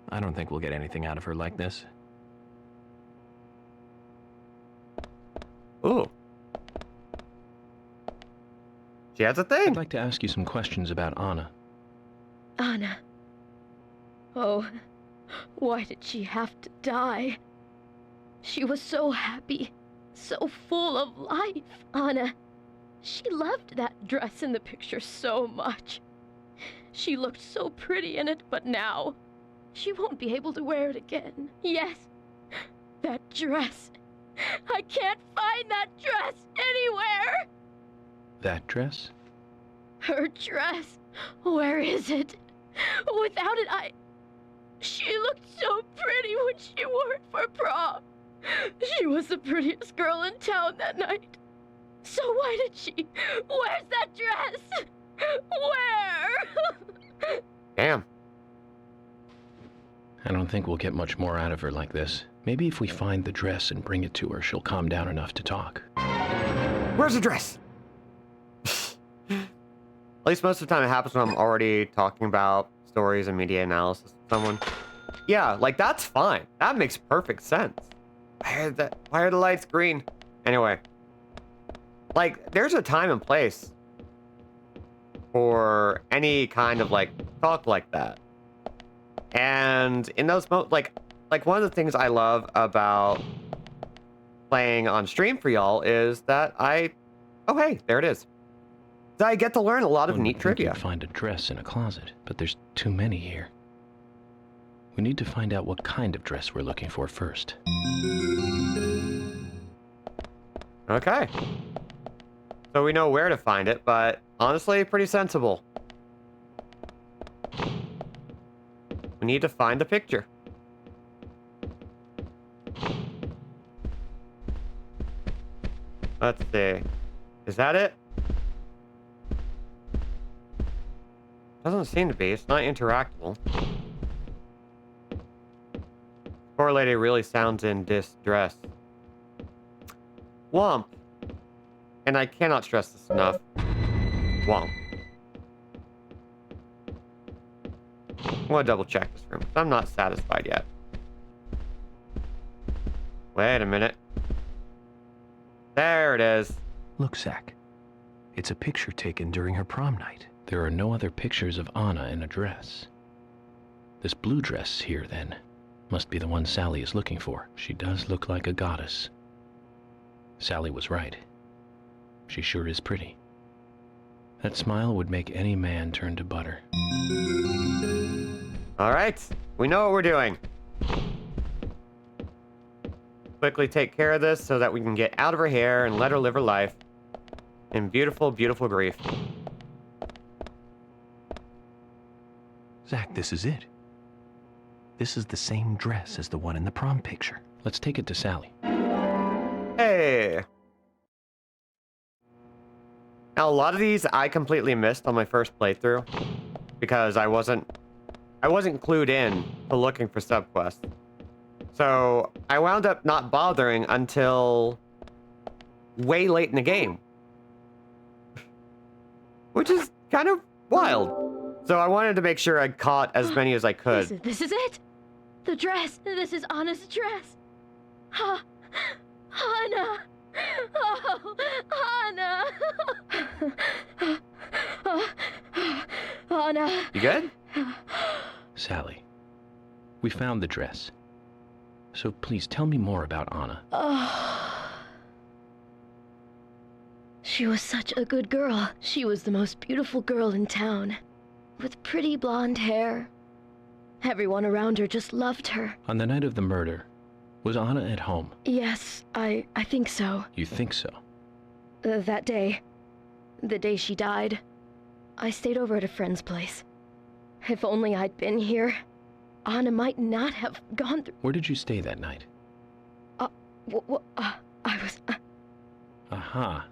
I don't think we'll get anything out of her like this. Ooh. She has a thing. I'd like to ask you some questions about Anna. Anna. Oh, why did she have to die? She was so happy, so full of life. Anna, she loved that dress in the picture so much. She looked so pretty in it, but now she won't be able to wear it again. Yes, that dress. I can't find that dress anywhere. That dress? Her dress. Where is it? Without it, She looked so pretty when she wore it for prom. She was the prettiest girl in town that night. So why did she? Where's that dress? Where? Damn. I don't think we'll get much more out of her like this. Maybe if we find the dress and bring it to her, she'll calm down enough to talk. Where's the dress? At least most of the time it happens when I'm already talking about stories and media analysis with someone. Yeah, like that's fine. That makes perfect sense. Why are the lights green? Anyway. Like, there's a time and place for any kind of like talk like that. And in those like one of the things I love about playing on stream for y'all is that oh hey, there it is. I get to learn a lot of neat trivia. You'd find a dress in a closet, but there's too many here. We need to find out what kind of dress we're looking for first. Okay. So we know where to find it, but honestly, pretty sensible. We need to find the picture. Let's see. Is that it? Doesn't seem to be. It's not interactable. Poor lady really sounds in distress. Womp. And I cannot stress this enough. Womp. I want to double check this room, because I'm not satisfied yet. Wait a minute. There it is. Look, Zach. It's a picture taken during her prom night. There are no other pictures of Anna in a dress. This blue dress here, then, must be the one Sally is looking for. She does look like a goddess. Sally was right. She sure is pretty. That smile would make any man turn to butter. All right, we know what we're doing. Quickly take care of this so that we can get out of her hair and let her live her life in beautiful, beautiful grief. Zach, this is it. This is the same dress as the one in the prom picture. Let's take it to Sally. Hey! Now, a lot of these I completely missed on my first playthrough because I wasn't clued in to looking for subquests. So I wound up not bothering until way late in the game, which is kind of wild. So I wanted to make sure I caught as many as I could. This is it. The dress. This is Anna's dress. Anna. Oh, Anna. Anna. You good? Sally, we found the dress. So please tell me more about Anna. Oh. She was such a good girl. She was the most beautiful girl in town, with pretty blonde hair. Everyone around her just loved her. On the night of the murder, was Anna at home? Yes, I think so. You think so? That day, the day she died, I stayed over at a friend's place. If only I'd been here, Anna might not have gone through. Where did you stay that night? I was... Aha.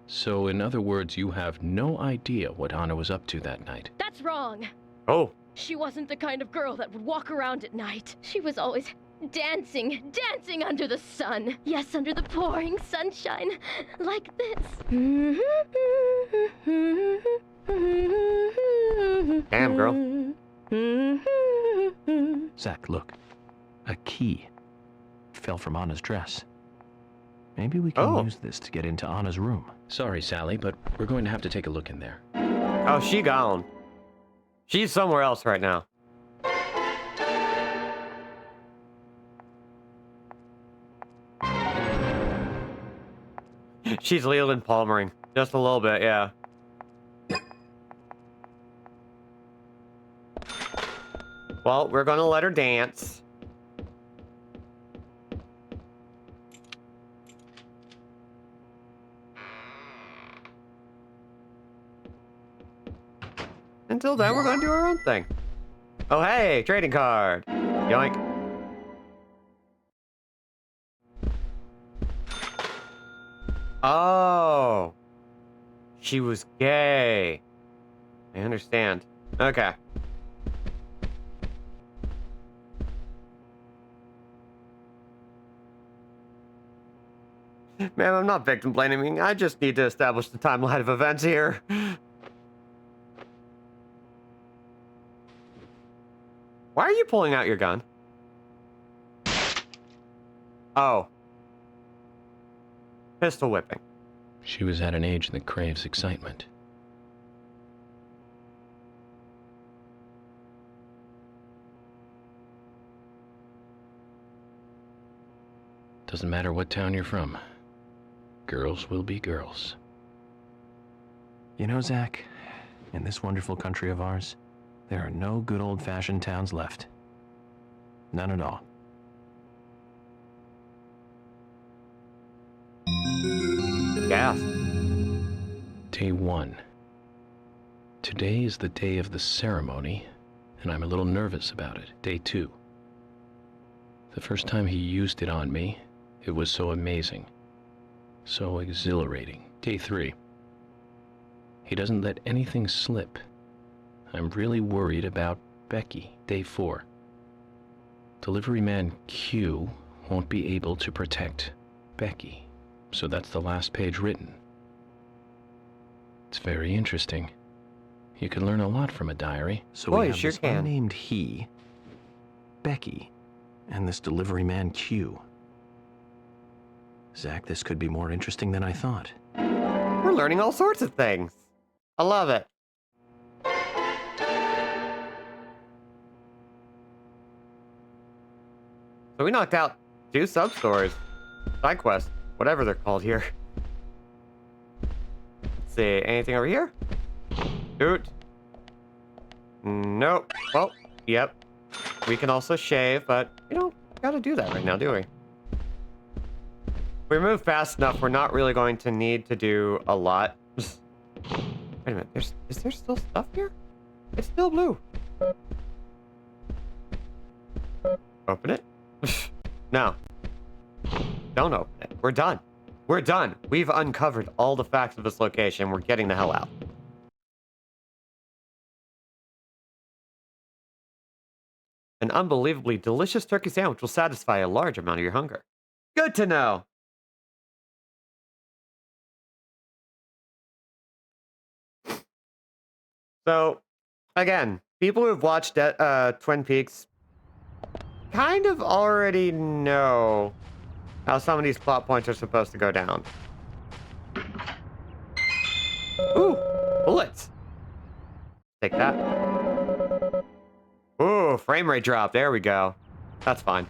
So, in other words, you have no idea what Anna was up to that night. That's wrong. Oh. She wasn't the kind of girl that would walk around at night. She was always dancing under the sun. Yes, under the pouring sunshine, like this. Damn, girl. Zach, look. A key fell from Anna's dress. Maybe we can use this to get into Anna's room. Sorry, Sally, but we're going to have to take a look in there. Oh, she gone. She's somewhere else right now. She's Leland Palmering. Just a little bit, yeah. Well, we're gonna let her dance. Until then, we're gonna do our own thing. Oh, hey, trading card. Yoink. Oh. She was gay. I understand. Okay. Ma'am, I'm not victim blaming. I just need to establish the timeline of events here. Why are you pulling out your gun? Oh. Pistol whipping. She was at an age that craves excitement. Doesn't matter what town you're from. Girls will be girls. You know, Zach, in this wonderful country of ours, there are no good old-fashioned towns left. None at all. Gas. Day 1. Today is the day of the ceremony, and I'm a little nervous about it. Day 2. The first time he used it on me, it was so amazing. So exhilarating. Day 3. He doesn't let anything slip. I'm really worried about Becky. Day 4. Delivery man Q won't be able to protect Becky. So that's the last page written. It's very interesting. You can learn a lot from a diary. So Boy, we have sure this can. unnamed he, Becky, and this delivery man Q. Zach, this could be more interesting than I thought. We're learning all sorts of things. I love it. So we knocked out 2 sub-stories. Side quests, whatever they're called here. Let's see, anything over here? Dude. Nope. Well, yep. We can also shave, but we don't gotta do that right now, do we? If we move fast enough, we're not really going to need to do a lot. Wait a minute, is there still stuff here? It's still blue. Open it? No. Don't open it. We're done. We're done. We've uncovered all the facts of this location. We're getting the hell out. An unbelievably delicious turkey sandwich will satisfy a large amount of your hunger. Good to know. So, again, people who've watched Twin Peaks kind of already know how some of these plot points are supposed to go down. Ooh, bullets. Take that. Ooh, frame rate drop. There we go. That's fine.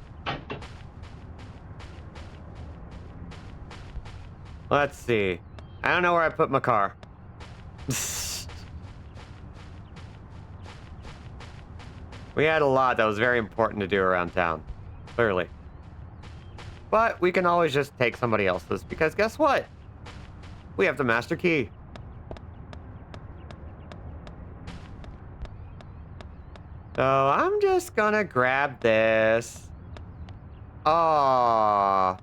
Let's see. I don't know where I put my car. We had a lot that was very important to do around town. Clearly. But we can always just take somebody else's, because guess what? We have the master key. So I'm just gonna grab this. Aww.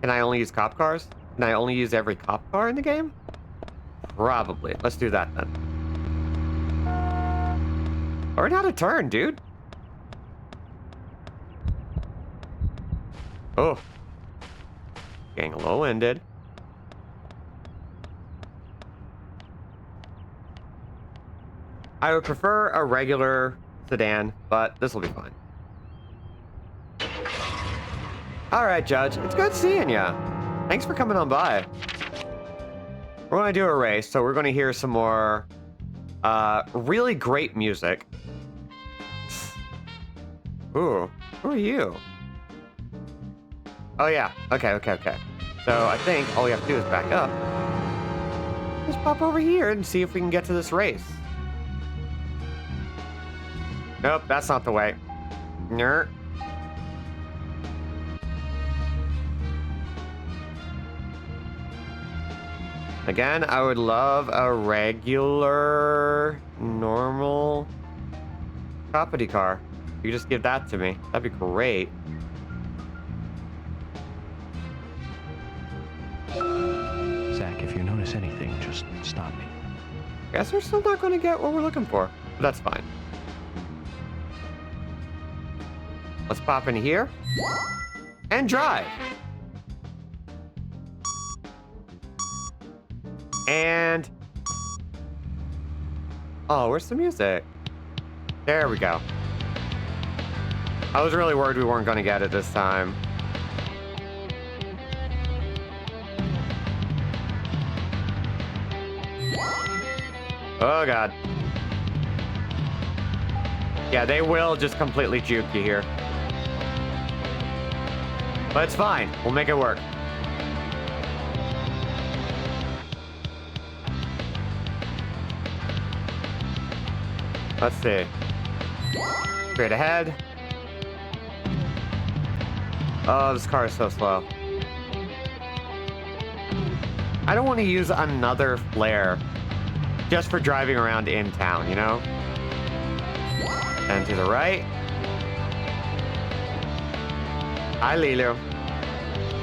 Can I only use cop cars? Can I only use every cop car in the game? Probably. Let's do that then. Learn how to turn, dude. Oh. Getting low-ended. I would prefer a regular sedan, but this will be fine. Alright, Judge. It's good seeing ya. Thanks for coming on by. We're going to do a race, so we're going to hear some more really great music. Ooh, who are you? Oh yeah, okay. So I think all we have to do is back up. Just pop over here and see if we can get to this race. Nope, that's not the way. Ner. Again, I would love a regular, normal property car. You just give that to me. That'd be great. Zach, if you notice anything, just stop me. Guess we're still not going to get what we're looking for, but that's fine. Let's pop in here and drive. And oh, where's the music? There we go. I was really worried we weren't going to get it this time. Oh god. Yeah, they will just completely juke you here. But it's fine. We'll make it work. Let's see. Straight ahead. Oh, this car is so slow. I don't want to use another flare just for driving around in town, you know? And to the right. Hi, Lilo.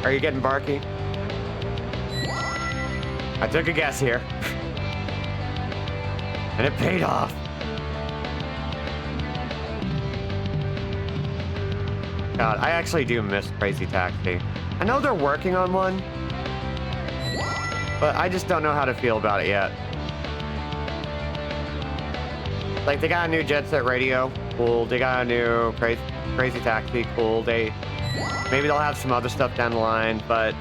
Are you getting barky? I took a guess here. And it paid off. God, I actually do miss Crazy Taxi. I know they're working on one, but I just don't know how to feel about it yet. Like, they got a new Jet Set Radio, cool. They got a new Crazy Taxi, cool. Maybe they'll have some other stuff down the line, but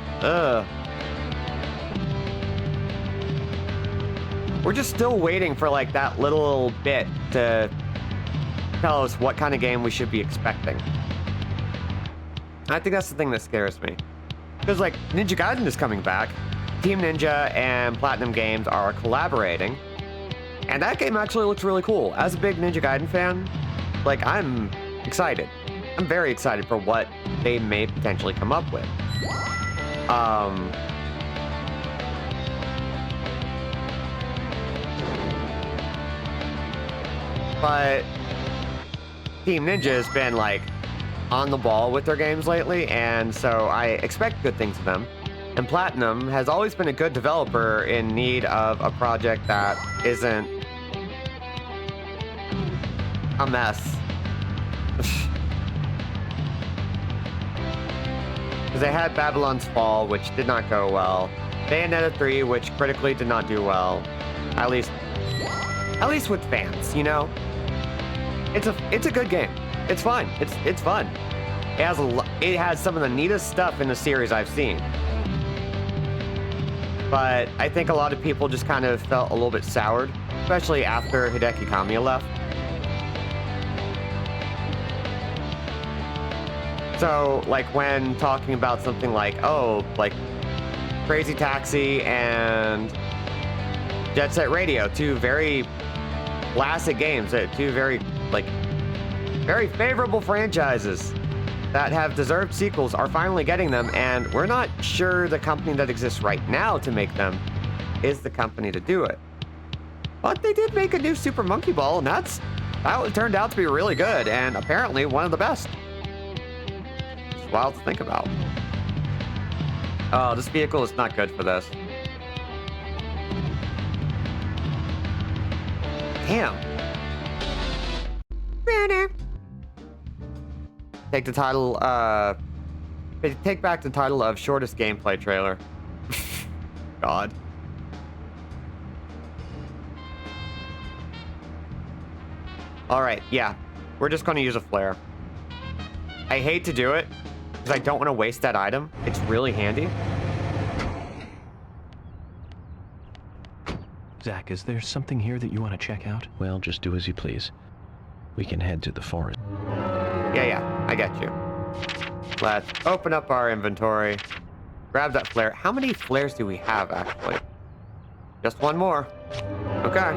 we're just still waiting for like that little bit to tell us what kind of game we should be expecting. I think that's the thing that scares me. Because like Ninja Gaiden is coming back. Team Ninja and Platinum Games are collaborating. And that game actually looks really cool. As a big Ninja Gaiden fan, like I'm excited. I'm very excited for what they may potentially come up with. But Team Ninja has been like on the ball with their games lately, and so I expect good things of them. And Platinum has always been a good developer in need of a project that isn't a mess. Because they had Babylon's Fall, which did not go well. Bayonetta 3, which critically did not do well. At least with fans, you know? It's a good game. It's fun. It's fun. It has some of the neatest stuff in the series I've seen. But I think a lot of people just kind of felt a little bit soured, especially after Hideki Kamiya left. So, like, when talking about something like, oh, like, Crazy Taxi and Jet Set Radio, two very classic games, two very favorable franchises that have deserved sequels, are finally getting them, and we're not sure the company that exists right now to make them is the company to do it. But they did make a new Super Monkey Ball, and that turned out to be really good, and apparently one of the best. It's wild to think about. Oh, this vehicle is not good for this. Damn. Take the title, take back the title of shortest gameplay trailer. God. Alright, yeah. We're just gonna use a flare. I hate to do it, because I don't want to waste that item. It's really handy. Zach, is there something here that you want to check out? Well, just do as you please. We can head to the forest. Yeah, I get you. Let's open up our inventory. Grab that flare. How many flares do we have, actually? Just one more. Okay.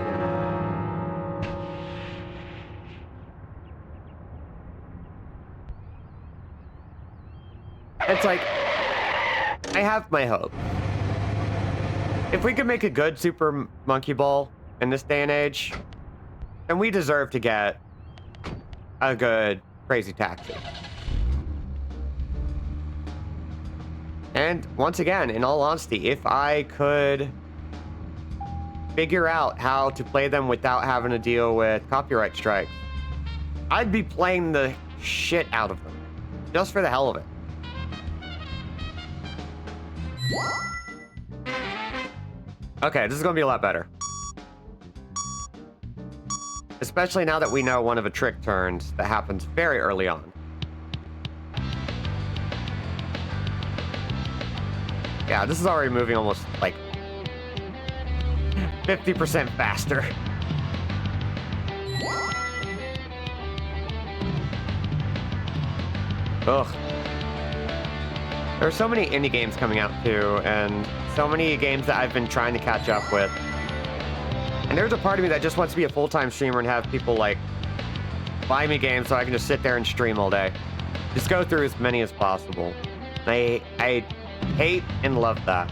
It's like, I have my hope. If we could make a good Super Monkey Ball in this day and age, then we deserve to get a good Crazy Taxi. And once again, in all honesty, if I could figure out how to play them without having to deal with copyright strikes, I'd be playing the shit out of them. Just for the hell of it. Okay, this is gonna be a lot better. Especially now that we know one of the trick turns that happens very early on. Yeah, this is already moving almost like 50% faster. Ugh. There are so many indie games coming out too, and so many games that I've been trying to catch up with. And there's a part of me that just wants to be a full-time streamer and have people like buy me games so I can just sit there and stream all day. Just go through as many as possible. I hate and love that.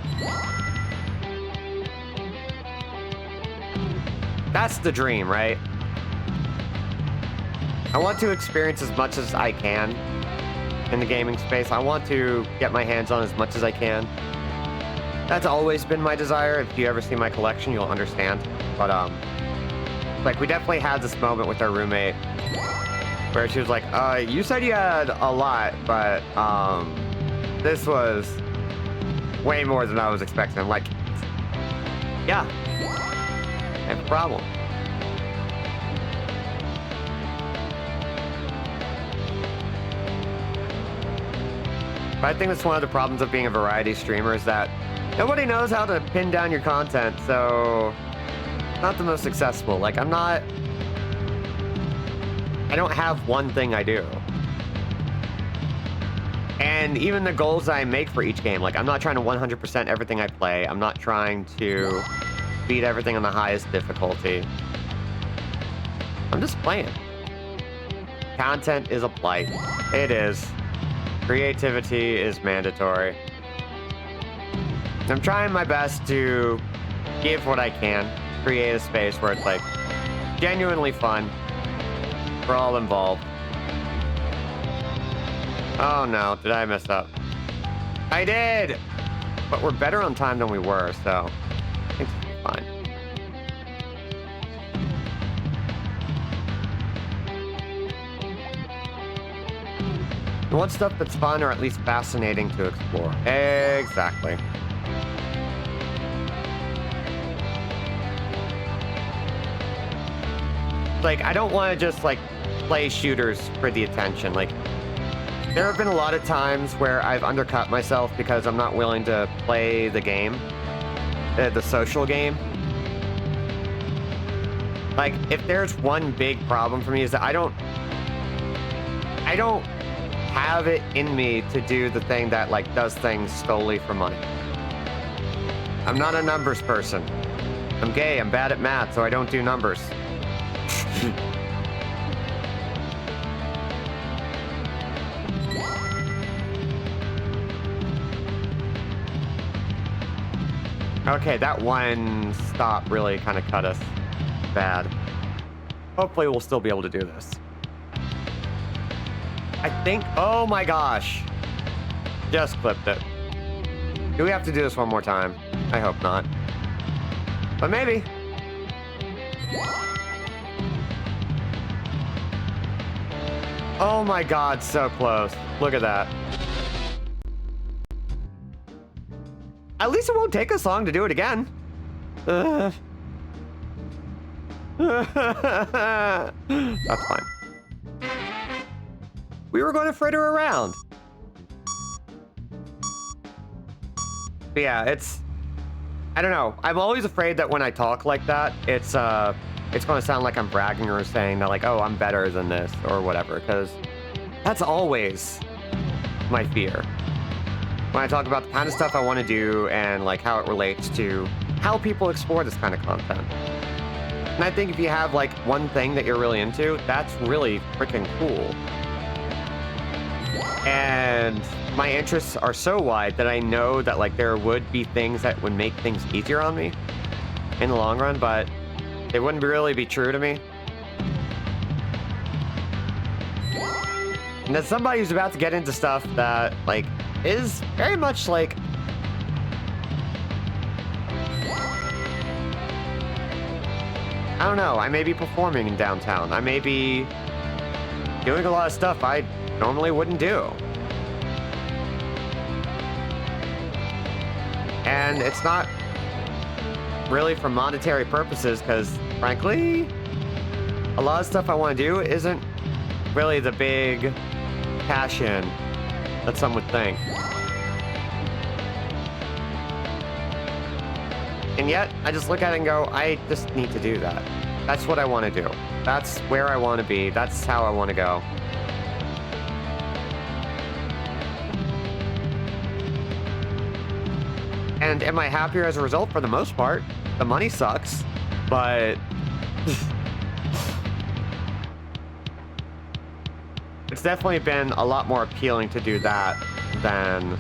That's the dream, right? I want to experience as much as I can in the gaming space. I want to get my hands on as much as I can. That's always been my desire. If you ever see my collection, you'll understand. But, like, we definitely had this moment with our roommate where she was like, you said you had a lot, but, this was way more than I was expecting. I'm like, yeah, I have a problem. But I think that's one of the problems of being a variety streamer is that nobody knows how to pin down your content, so not the most successful. Like, I don't have one thing I do. And even the goals I make for each game, like, I'm not trying to 100% everything I play. I'm not trying to beat everything on the highest difficulty. I'm just playing. Content is a blight. It is. Creativity is mandatory. I'm trying my best to give what I can, create a space where it's like genuinely fun for all involved. Oh no, did I mess up? I did! But we're better on time than we were, so I think it's fine. You want stuff that's fun or at least fascinating to explore. Exactly. Like, I don't want to just, like, play shooters for the attention. Like, there have been a lot of times where I've undercut myself because I'm not willing to play the game, the social game. Like, if there's one big problem for me is that I don't have it in me to do the thing that, like, does things solely for money. I'm not a numbers person. I'm gay, I'm bad at math, so I don't do numbers. Okay, that one stop really kind of cut us bad. Hopefully we'll still be able to do this. I think, oh my gosh. Just clipped it. Do we have to do this one more time? I hope not. But maybe. Oh my god, so close. Look at that. At least it won't take us long to do it again. That's fine. We were going to fritter around. But yeah, I don't know. I'm always afraid that when I talk like that, it's going to sound like I'm bragging or saying that, like, oh, I'm better than this or whatever, because that's always my fear. When I talk about the kind of stuff I want to do and, like, how it relates to how people explore this kind of content. And I think if you have, like, one thing that you're really into, that's really freaking cool. And my interests are so wide that I know that, like, there would be things that would make things easier on me in the long run, but they wouldn't really be true to me. And as somebody who's about to get into stuff that, like, is very much like... I don't know, I may be performing in downtown. I may be doing a lot of stuff I normally wouldn't do. And it's not really for monetary purposes, because frankly, a lot of stuff I want to do isn't really the big passion that some would think. And yet, I just look at it and go, I just need to do that. That's what I want to do. That's where I want to be. That's how I want to go. And am I happier as a result? For the most part. The money sucks, but... it's definitely been a lot more appealing to do that than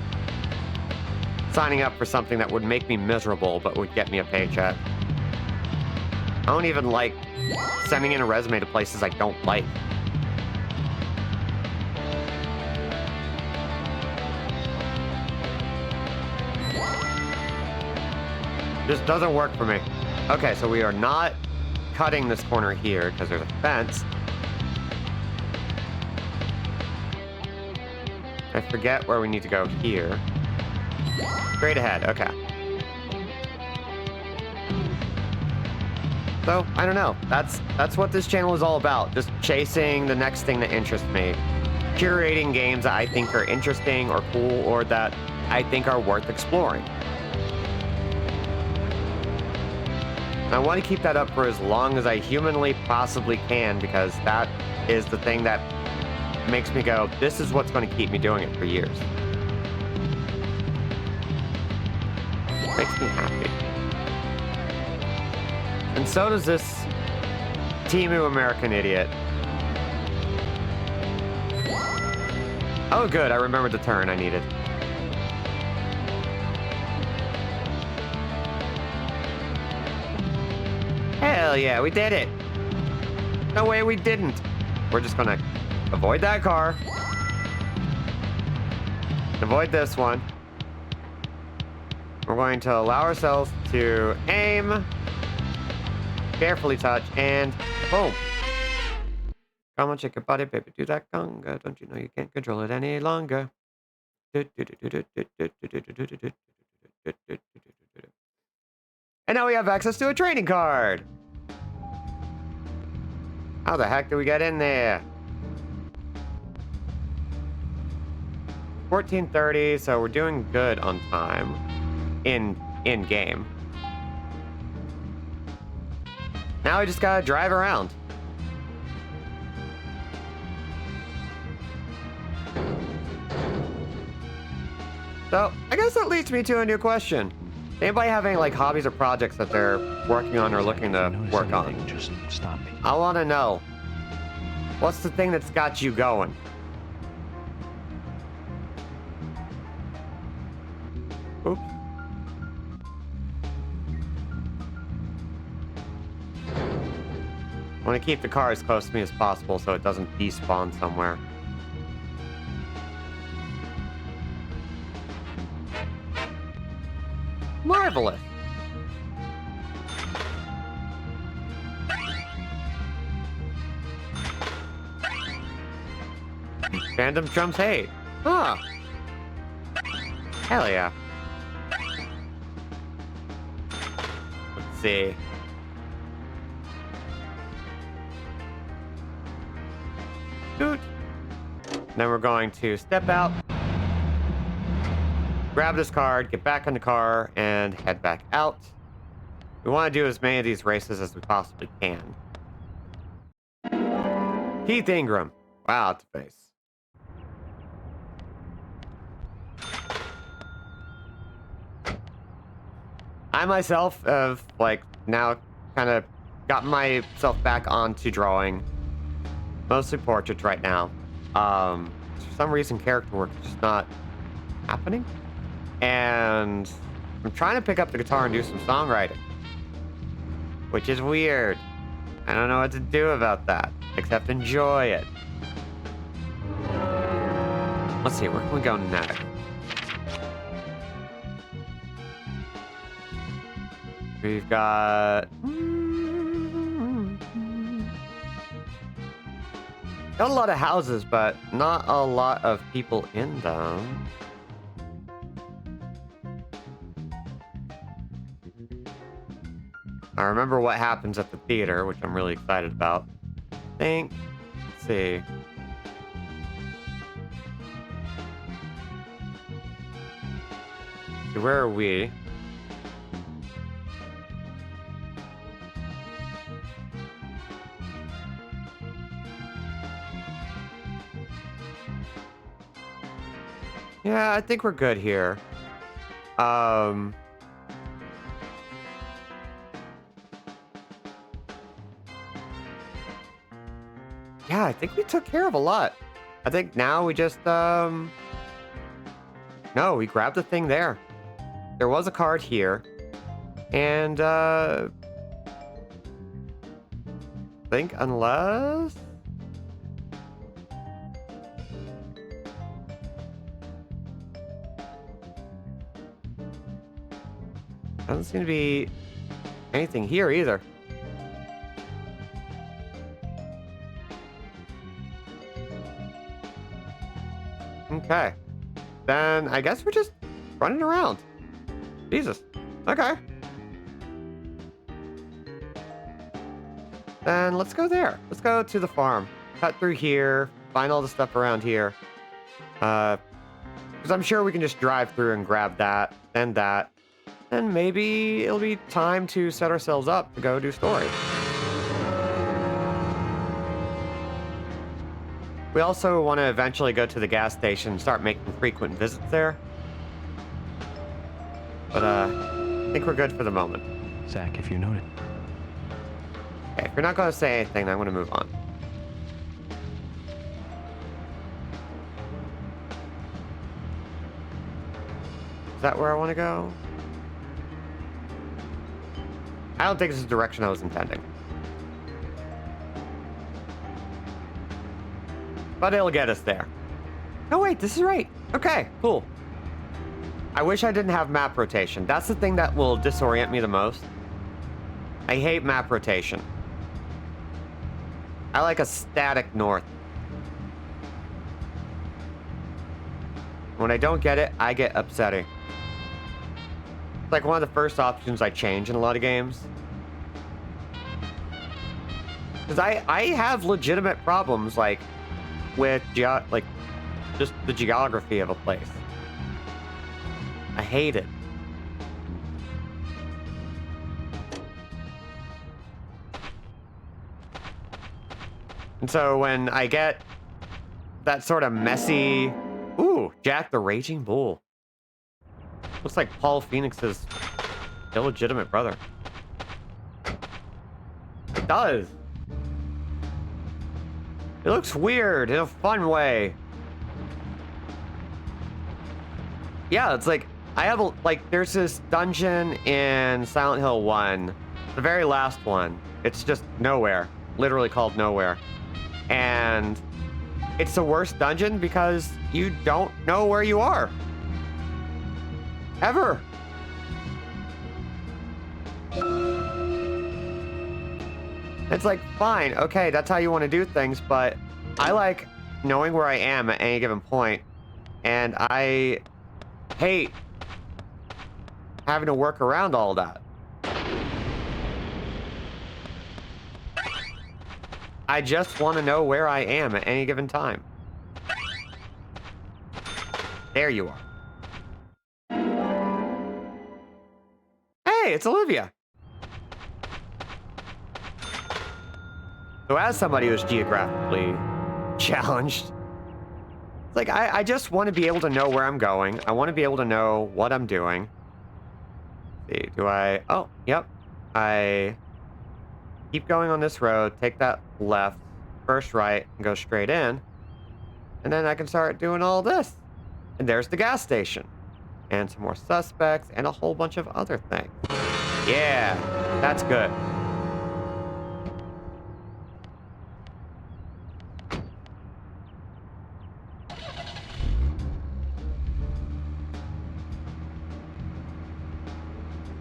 signing up for something that would make me miserable but would get me a paycheck. I don't even like sending in a resume to places I don't like. Just doesn't work for me. Okay, so we are not cutting this corner here because there's a fence. I forget where we need to go here. Straight ahead, okay. So, I don't know. That's what this channel is all about. Just chasing the next thing that interests me. Curating games that I think are interesting or cool or that I think are worth exploring. And I want to keep that up for as long as I humanly possibly can, because that is the thing that makes me go, this is what's going to keep me doing it for years. Makes me happy. And so does this Timu American idiot. Oh good, I remembered the turn I needed. Hell yeah, we did it! No way we didn't. We're just gonna avoid that car. Avoid this one. We're going to allow ourselves to aim, carefully touch, and boom. Come on, shake your body, baby, do that conga. Don't you know you can't control it any longer? And now we have access to a training card. How the heck do we get in there? 14:30, so we're doing good on time. In game. Now we just gotta drive around. So I guess that leads me to a new question. Anybody have any like hobbies or projects that they're working on or looking to work on? Just stop me. I want to know, what's the thing that's got you going? Oops. I want to keep the car as close to me as possible so it doesn't despawn somewhere. Marvelous. Random trumps hate. Huh. Hell yeah. Let's see. Doot. Then we're going to step out, grab this card, get back in the car, and head back out. We want to do as many of these races as we possibly can. Keith Ingram. Wow, that's a face. I myself have, like, now kind of got myself back onto drawing. Mostly portraits right now. For some reason, character work is just not happening. And I'm trying to pick up the guitar and do some songwriting. Which is weird. I don't know what to do about that, except enjoy it. Let's see, where can we go next? We've got... Got a lot of houses, but not a lot of people in them. I remember what happens at the theater, which I'm really excited about. Let's see. So where are we? Yeah, I think we're good here. Yeah, I think we took care of a lot. I think now we just, no, we grabbed the thing there. There was a card here. And, I think unless... Doesn't seem to be anything here either. Okay. Then I guess we're just running around. Jesus. Okay. Then let's go there. Let's go to the farm. Cut through here. Find all the stuff around here. Because I'm sure we can just drive through and grab that, then that. then maybe it'll be time to set ourselves up to go do story. We also want to eventually go to the gas station and start making frequent visits there. But, I think we're good for the moment. Zach, if you noted. Okay, if you're not going to say anything, then I'm going to move on. Is that where I want to go? I don't think this is the direction I was intending. But it'll get us there. No, wait, this is right. Okay, cool. I wish I didn't have map rotation. That's the thing that will disorient me the most. I hate map rotation. I like a static north. When I don't get it, I get upsetting. It's like one of the first options I change in a lot of games. Because I have legitimate problems, like, with just the geography of a place. I hate it. And so when I get that sort of messy... Ooh, Jack the Raging Bull. Looks like Paul Phoenix's illegitimate brother. It does. It looks weird in a fun way. Yeah, it's like, there's this dungeon in Silent Hill 1, the very last one. It's just nowhere, literally called Nowhere. And it's the worst dungeon because you don't know where you are. Ever. It's like, fine, okay, that's how you want to do things, but I like knowing where I am at any given point, and I hate having to work around all that. I just want to know where I am at any given time. There you are. Hey, it's Olivia. So as somebody who's geographically challenged, it's like I just want to be able to know where I'm going. I want to be able to know what I'm doing. Let's see, do I... Oh, yep. I keep going on this road, take that left, first right, and go straight in. And then I can start doing all this. And there's the gas station. And some more suspects, and a whole bunch of other things. Yeah, that's good.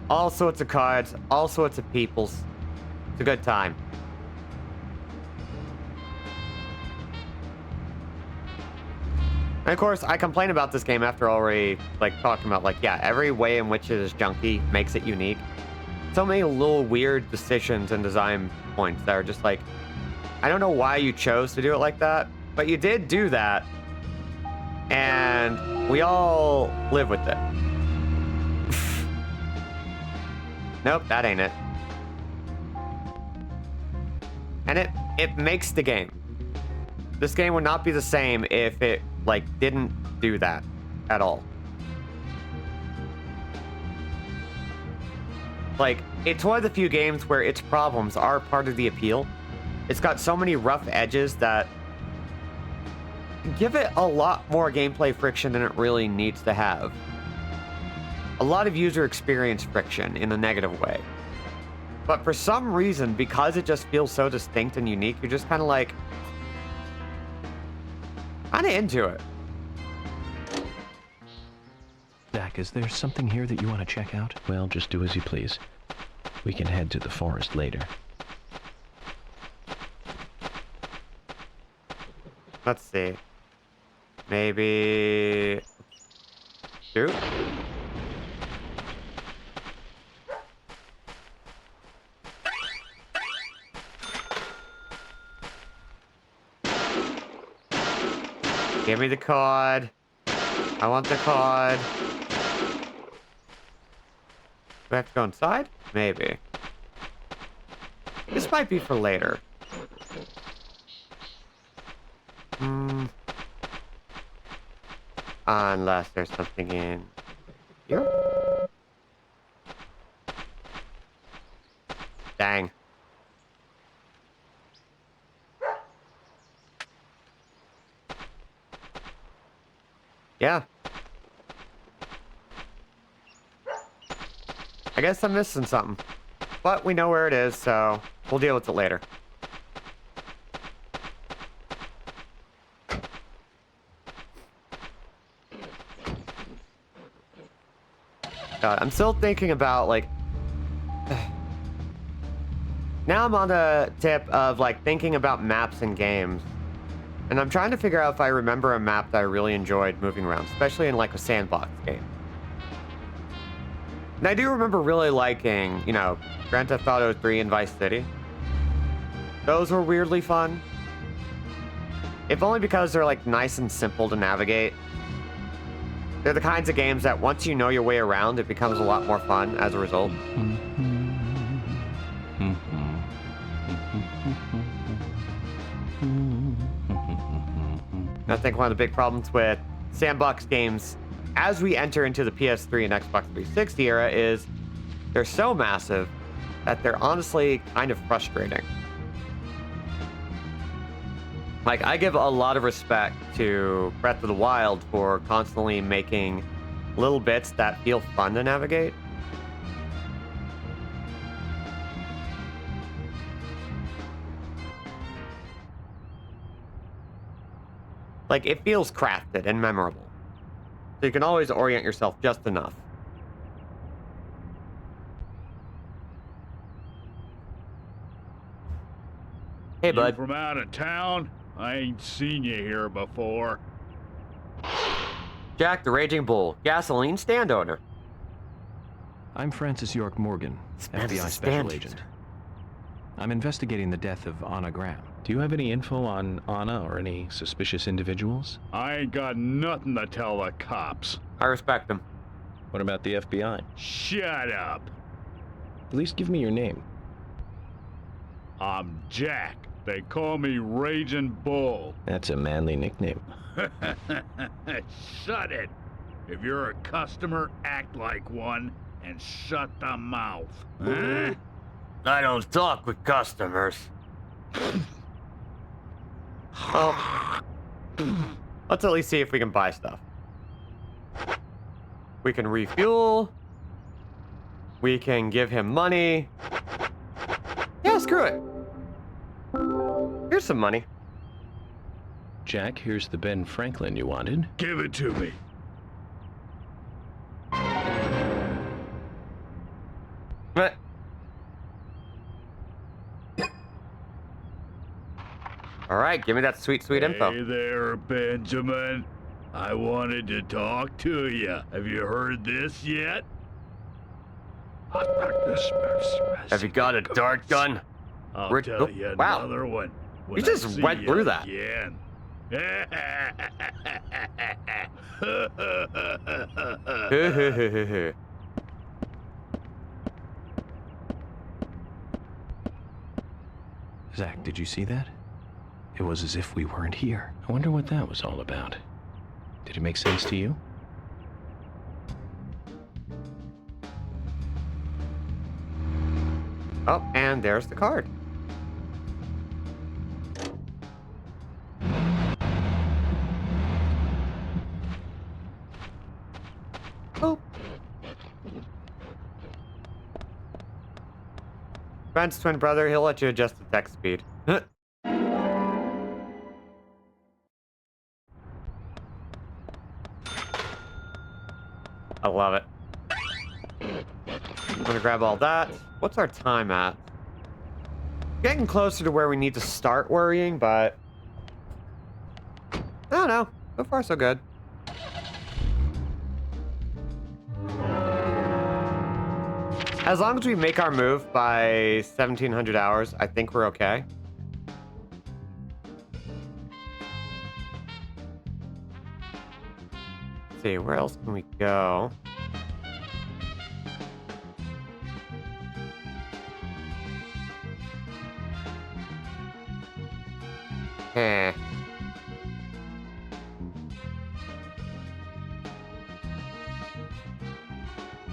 All sorts of cards, all sorts of peoples. It's a good time. And of course, I complain about this game after already, talking about, yeah, every way in which it is junky makes it unique. So many little weird decisions and design points that are just like, I don't know why you chose to do it like that, but you did do that. And we all live with it. Nope, that ain't it. And it makes the game. This game would not be the same if it, didn't do that at all. It's one of the few games where its problems are part of the appeal. It's got so many rough edges that give it a lot more gameplay friction than it really needs to have. A lot of user experience friction in a negative way. But for some reason, because it just feels so distinct and unique, you're just kind of into it. Zach, is there something here that you want to check out? Well, just do as you please. We can head to the forest later. Let's see. Maybe... Shoot? Give me the card. I want the card. we have to go inside? Maybe. This might be for later. Unless there's something in here? Dang. Yeah. I guess I'm missing something. But we know where it is, so we'll deal with it later. God, I'm still thinking about, like... Now I'm on the tip of, like, thinking about maps and games. And I'm trying to figure out if I remember a map that I really enjoyed moving around, especially in, like, a sandbox game. And I do remember really liking, you know, Grand Theft Auto 3 and Vice City. Those were weirdly fun. If only because they're, like, nice and simple to navigate. They're the kinds of games that once you know your way around, it becomes a lot more fun as a result. I think one of the big problems with sandbox games as we enter into the PS3 and Xbox 360 era is they're so massive that they're honestly kind of frustrating. Like, I give a lot of respect to Breath of the Wild for constantly making little bits that feel fun to navigate. Like, it feels crafted and memorable. So you can always orient yourself just enough. Hey, bud. You from out of town? I ain't seen you here before. Jack the Raging Bull, gasoline stand owner. I'm Francis York Morgan, Francis FBI Stan- Special Agent. I'm investigating the death of Anna Graham. Do you have any info on Anna or any suspicious individuals? I ain't got nothing to tell the cops. I respect him. What about the FBI? Shut up. At least give me your name. I'm Jack. They call me Raging Bull. That's a manly nickname. Shut it. If you're a customer, act like one and shut the mouth. Huh? I don't talk with customers. Well, let's at least see if we can buy stuff. We can refuel. We can give him money. Yeah, screw it. Here's some money. Jack, here's the Ben Franklin you wanted. Give it to me. But all right, give me that sweet, sweet info. Hey there, Benjamin. I wanted to talk to you. Have you heard this yet? Have you got a dart gun? I'll Rick- tell oh, you wow. another one. when You just I see went you through that. Again. Zach, did you see that? It was as if we weren't here. I wonder what that was all about. Did it make sense to you? Oh, and there's the card. Oh. Ben's twin brother, he'll let you adjust the text speed. I love it. I'm gonna grab all that. What's our time at? Getting closer to where we need to start worrying, but I don't know. So far, so good. As long as we make our move by 1700 hours, I think we're okay. Let's see, where else can we go? Eh.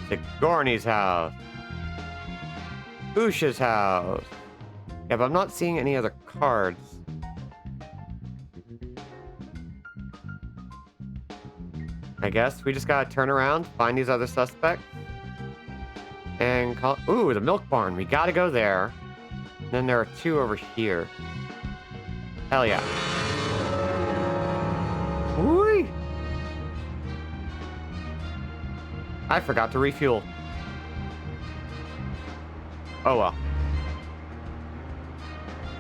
Sigourney's house. Usha's house. Yeah, but I'm not seeing any other cards. I guess we just gotta turn around, find these other suspects, and call. Ooh, the milk barn. We gotta go there. And then there are two over here. Hell yeah. Whee! I forgot to refuel. Oh well.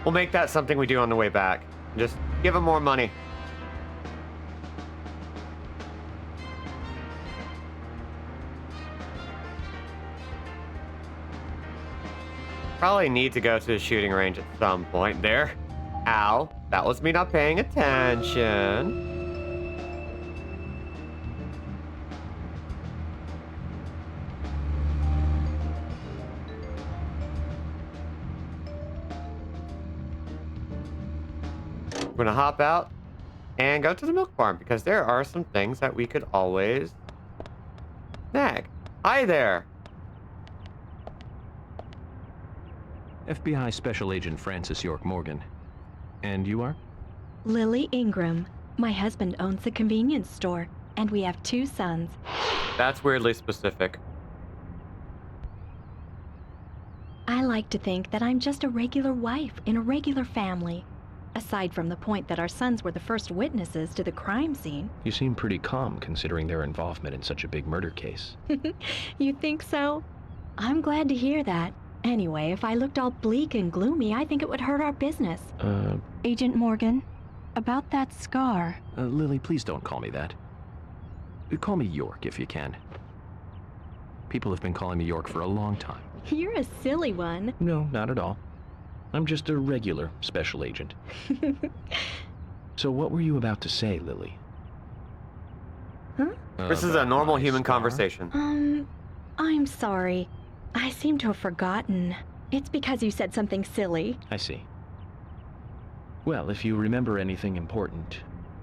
We'll make that something we do on the way back. Just give them more money. Probably need to go to the shooting range at some point there. Ow. That was me not paying attention. I'm gonna hop out and go to the milk farm because there are some things that we could always snag. Hi there. FBI Special Agent Francis York Morgan. And you are? Lily Ingram. My husband owns a convenience store, and we have 2 sons. That's weirdly specific. I like to think that I'm just a regular wife in a regular family. Aside from the point that our sons were the first witnesses to the crime scene. You seem pretty calm considering their involvement in such a big murder case. You think so? I'm glad to hear that. Anyway, if I looked all bleak and gloomy, I think it would hurt our business. Agent Morgan, about that scar. Lily, please don't call me that. Call me York if you can. People have been calling me York for a long time. You're a silly one. No, not at all. I'm just a regular special agent. So what were you about to say, Lily? Huh? This is a normal human scar? conversation. I'm sorry. I seem to have forgotten. It's because you said something silly. I see. Well, if you remember anything important,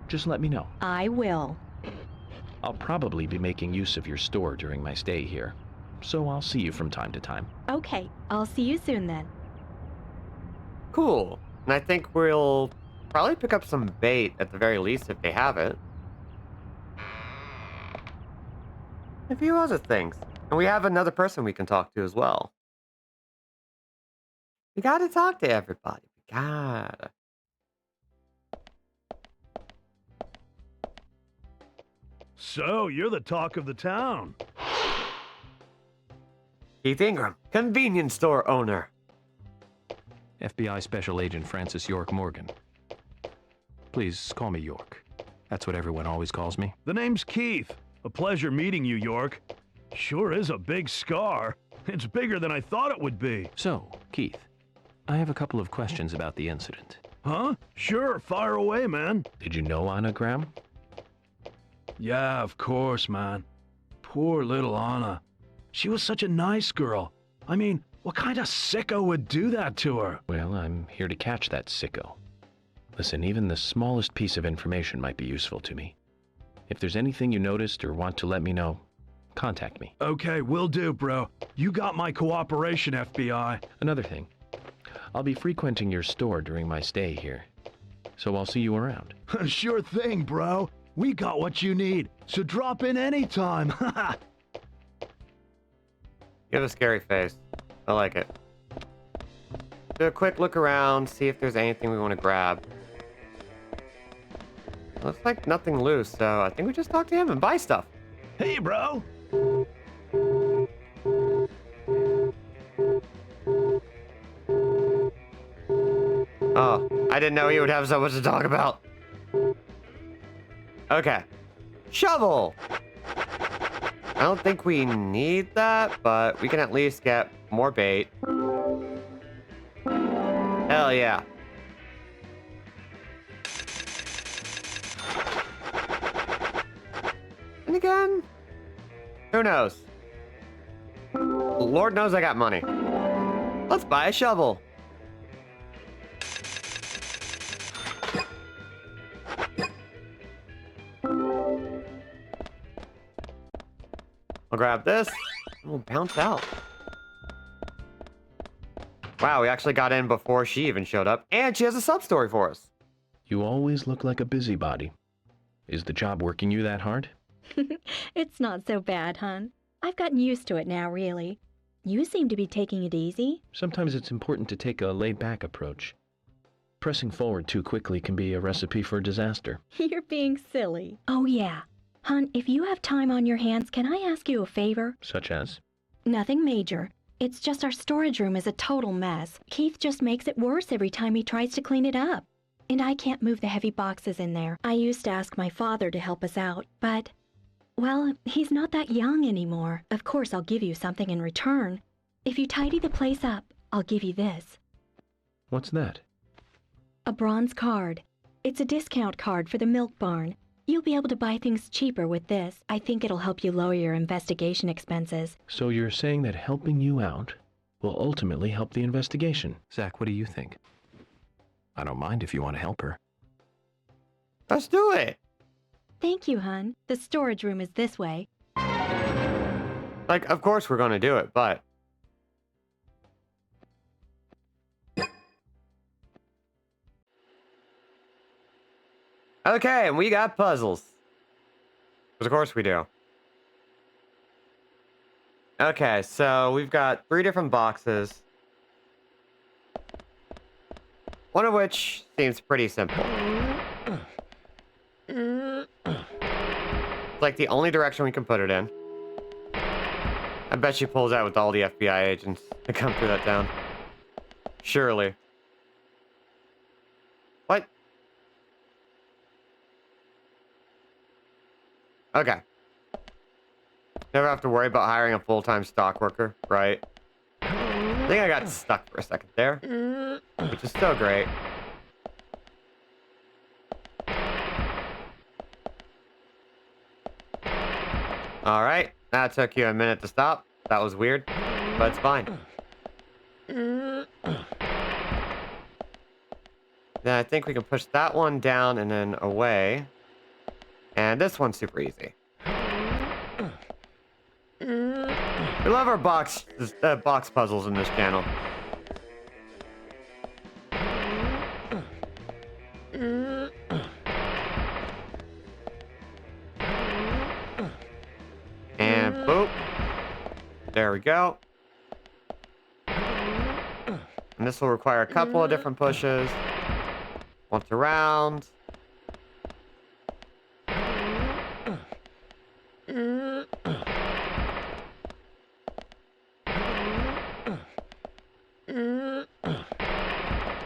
just let me know. I will. I'll probably be making use of your store during my stay here, so I'll see you from time to time. Okay, I'll see you soon then. Cool. And I think we'll probably pick up some bait at the very least if they have it. A few other things. And we have another person we can talk to as well. We gotta talk to everybody. We gotta. So, you're the talk of the town. Keith Ingram, convenience store owner. FBI Special Agent Francis York Morgan. Please call me York. That's what everyone always calls me. The name's Keith. A pleasure meeting you, York. Sure is a big scar. It's bigger than I thought it would be. So, Keith, I have a couple of questions about the incident. Huh? Sure, fire away, man. Did you know Anna Graham? Yeah, of course, man. Poor little Anna. She was such a nice girl. I mean, what kind of sicko would do that to her? Well, I'm here to catch that sicko. Listen, even the smallest piece of information might be useful to me. If there's anything you noticed or want to let me know, contact me. Okay, will do, bro. You got my cooperation, FBI. Another thing, I'll be frequenting your store during my stay here, so I'll see you around. Sure thing, bro. We got what you need, so drop in anytime. You have a scary face. I like it. Do a quick look around, see if there's anything we want to grab. Looks like nothing loose, so I think we just talk to him and buy stuff. Hey, bro. Oh, I didn't know he would have so much to talk about. Okay. Shovel! I don't think we need that, but we can at least get more bait. Hell yeah. And again, who knows? Lord knows I got money. Let's buy a shovel. I'll grab this, and we'll bounce out. Wow, we actually got in before she even showed up, and she has a sub-story for us. You always look like a busybody. Is the job working you that hard? It's not so bad, hon. I've gotten used to it now, really. You seem to be taking it easy. Sometimes it's important to take a laid-back approach. Pressing forward too quickly can be a recipe for disaster. You're being silly. Oh, yeah. Hon, if you have time on your hands, can I ask you a favor? Such as? Nothing major. It's just our storage room is a total mess. Keith just makes it worse every time he tries to clean it up. And I can't move the heavy boxes in there. I used to ask my father to help us out, but, well, he's not that young anymore. Of course, I'll give you something in return. If you tidy the place up, I'll give you this. What's that? A bronze card. It's a discount card for the milk barn. You'll be able to buy things cheaper with this. I think it'll help you lower your investigation expenses. So you're saying that helping you out will ultimately help the investigation? Zach, what do you think? I don't mind if you want to help her. Let's do it. Thank you, hon. The storage room is this way. Like, of course we're gonna do it, but... Okay, and we got puzzles. Because of course we do. Okay, so we've got 3 different boxes. One of which seems pretty simple. It's like the only direction we can put it in. I bet she pulls out with all the FBI agents to come through that town. Surely. What? Okay. Never have to worry about hiring a full-time stock worker, right? I think I got stuck for a second there, which is so great. Alright, that took you a minute to stop. That was weird, but it's fine. Then I think we can push that one down and then away. And this one's super easy. We love our box puzzles in this channel. And boop. There we go. And this will require a couple of different pushes. Once around.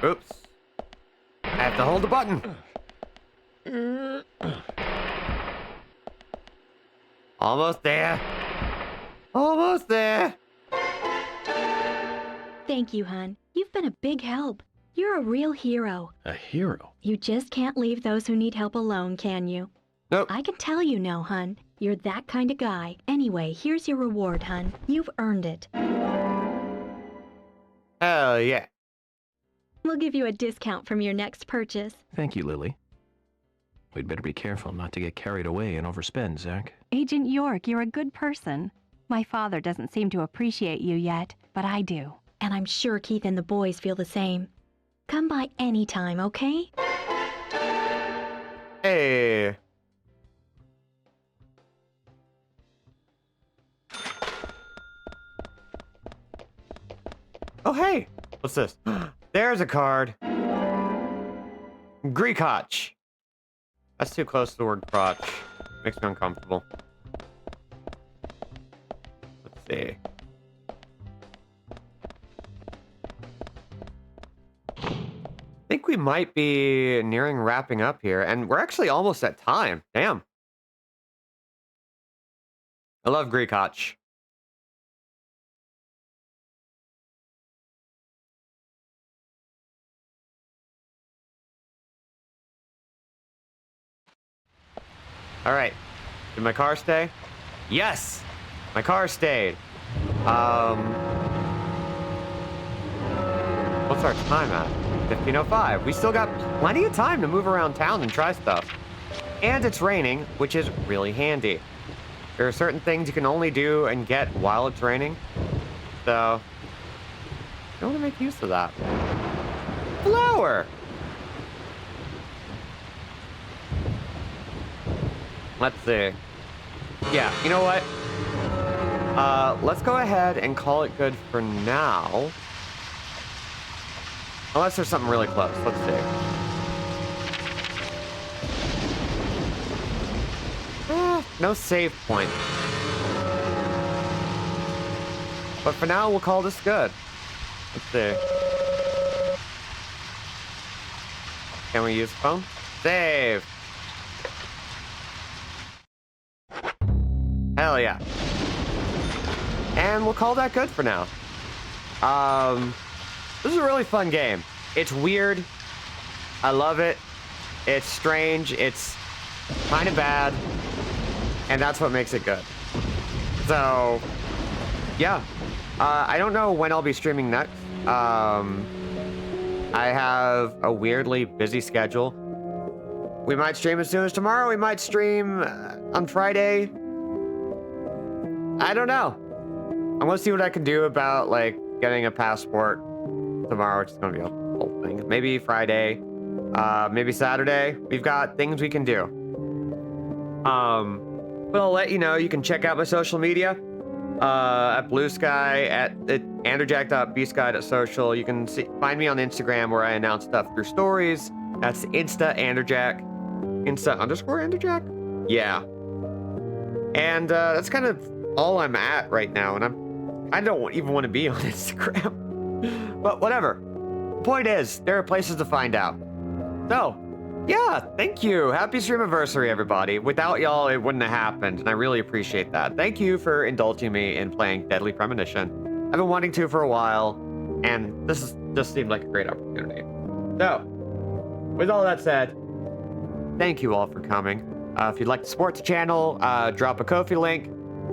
Oops. I have to hold the button. Almost there. Almost there. Thank you, hon. You've been a big help. You're a real hero. A hero? You just can't leave those who need help alone, can you? Nope. I can tell you know, hun. You're that kind of guy. Anyway, here's your reward, hun. You've earned it. Hell yeah. We'll give you a discount from your next purchase. Thank you, Lily. We'd better be careful not to get carried away and overspend, Zach. Agent York, you're a good person. My father doesn't seem to appreciate you yet, but I do. And I'm sure Keith and the boys feel the same. Come by anytime, okay? Hey. Oh, hey. What's this? There's a card. Greekotch. That's too close to the word crotch. Makes me uncomfortable. Let's see. I think we might be nearing wrapping up here, and we're actually almost at time. Damn. I love Greekotch. All right. Did my car stay? Yes! My car stayed. What's our time at? 15:05. We still got plenty of time to move around town and try stuff. And it's raining, which is really handy. There are certain things you can only do and get while it's raining. So, I want to make use of that. Flower! Let's see. Yeah, you know what? Let's go ahead and call it good for now. Unless there's something really close. Let's see. No save point. But for now, we'll call this good. Let's see. Can we use the phone? Save. Hell yeah. And we'll call that good for now. This is a really fun game. It's weird. I love it. It's strange. It's kind of bad. And that's what makes it good. So, yeah. I don't know when I'll be streaming next. I have a weirdly busy schedule. We might stream as soon as tomorrow. We might stream on Friday. I don't know. I'm gonna see what I can do about, like, getting a passport tomorrow, which is gonna be a whole thing. Maybe Friday, maybe Saturday. We've got things we can do. But I'll let you know. You can check out my social media at Blue Sky, at anderjack.bsky.social. You can find me on Instagram where I announce stuff through stories. That's Insta Anderjack. Insta_Anderjack? Yeah. And that's kind of all I'm at right now, and I don't even want to be on Instagram. But whatever. The point is, there are places to find out. So, yeah, thank you. Happy streamiversary, everybody. Without y'all, it wouldn't have happened, and I really appreciate that. Thank you for indulging me in playing Deadly Premonition. I've been wanting to for a while, and this just seemed like a great opportunity. So, with all that said, thank you all for coming. If you'd like to support the channel, drop a Ko-fi link,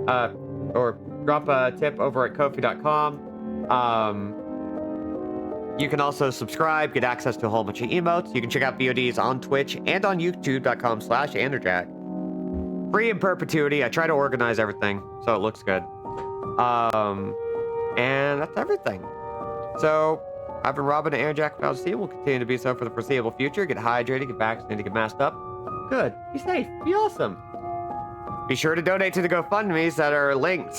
or drop a tip over at Ko-fi.com. You can also subscribe, get access to a whole bunch of emotes. You can check out VODs on Twitch and on YouTube.com/Anderjack. Free in perpetuity. I try to organize everything so it looks good. And that's everything. So, I've been Robin and Anderjack without a C. We'll continue to be so for the foreseeable future. Get hydrated, get vaccinated, get masked up. Good. Be safe. Be awesome. Be sure to donate to the GoFundMes that are linked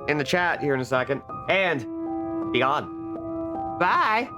in the chat here in a second. And be on. Bye.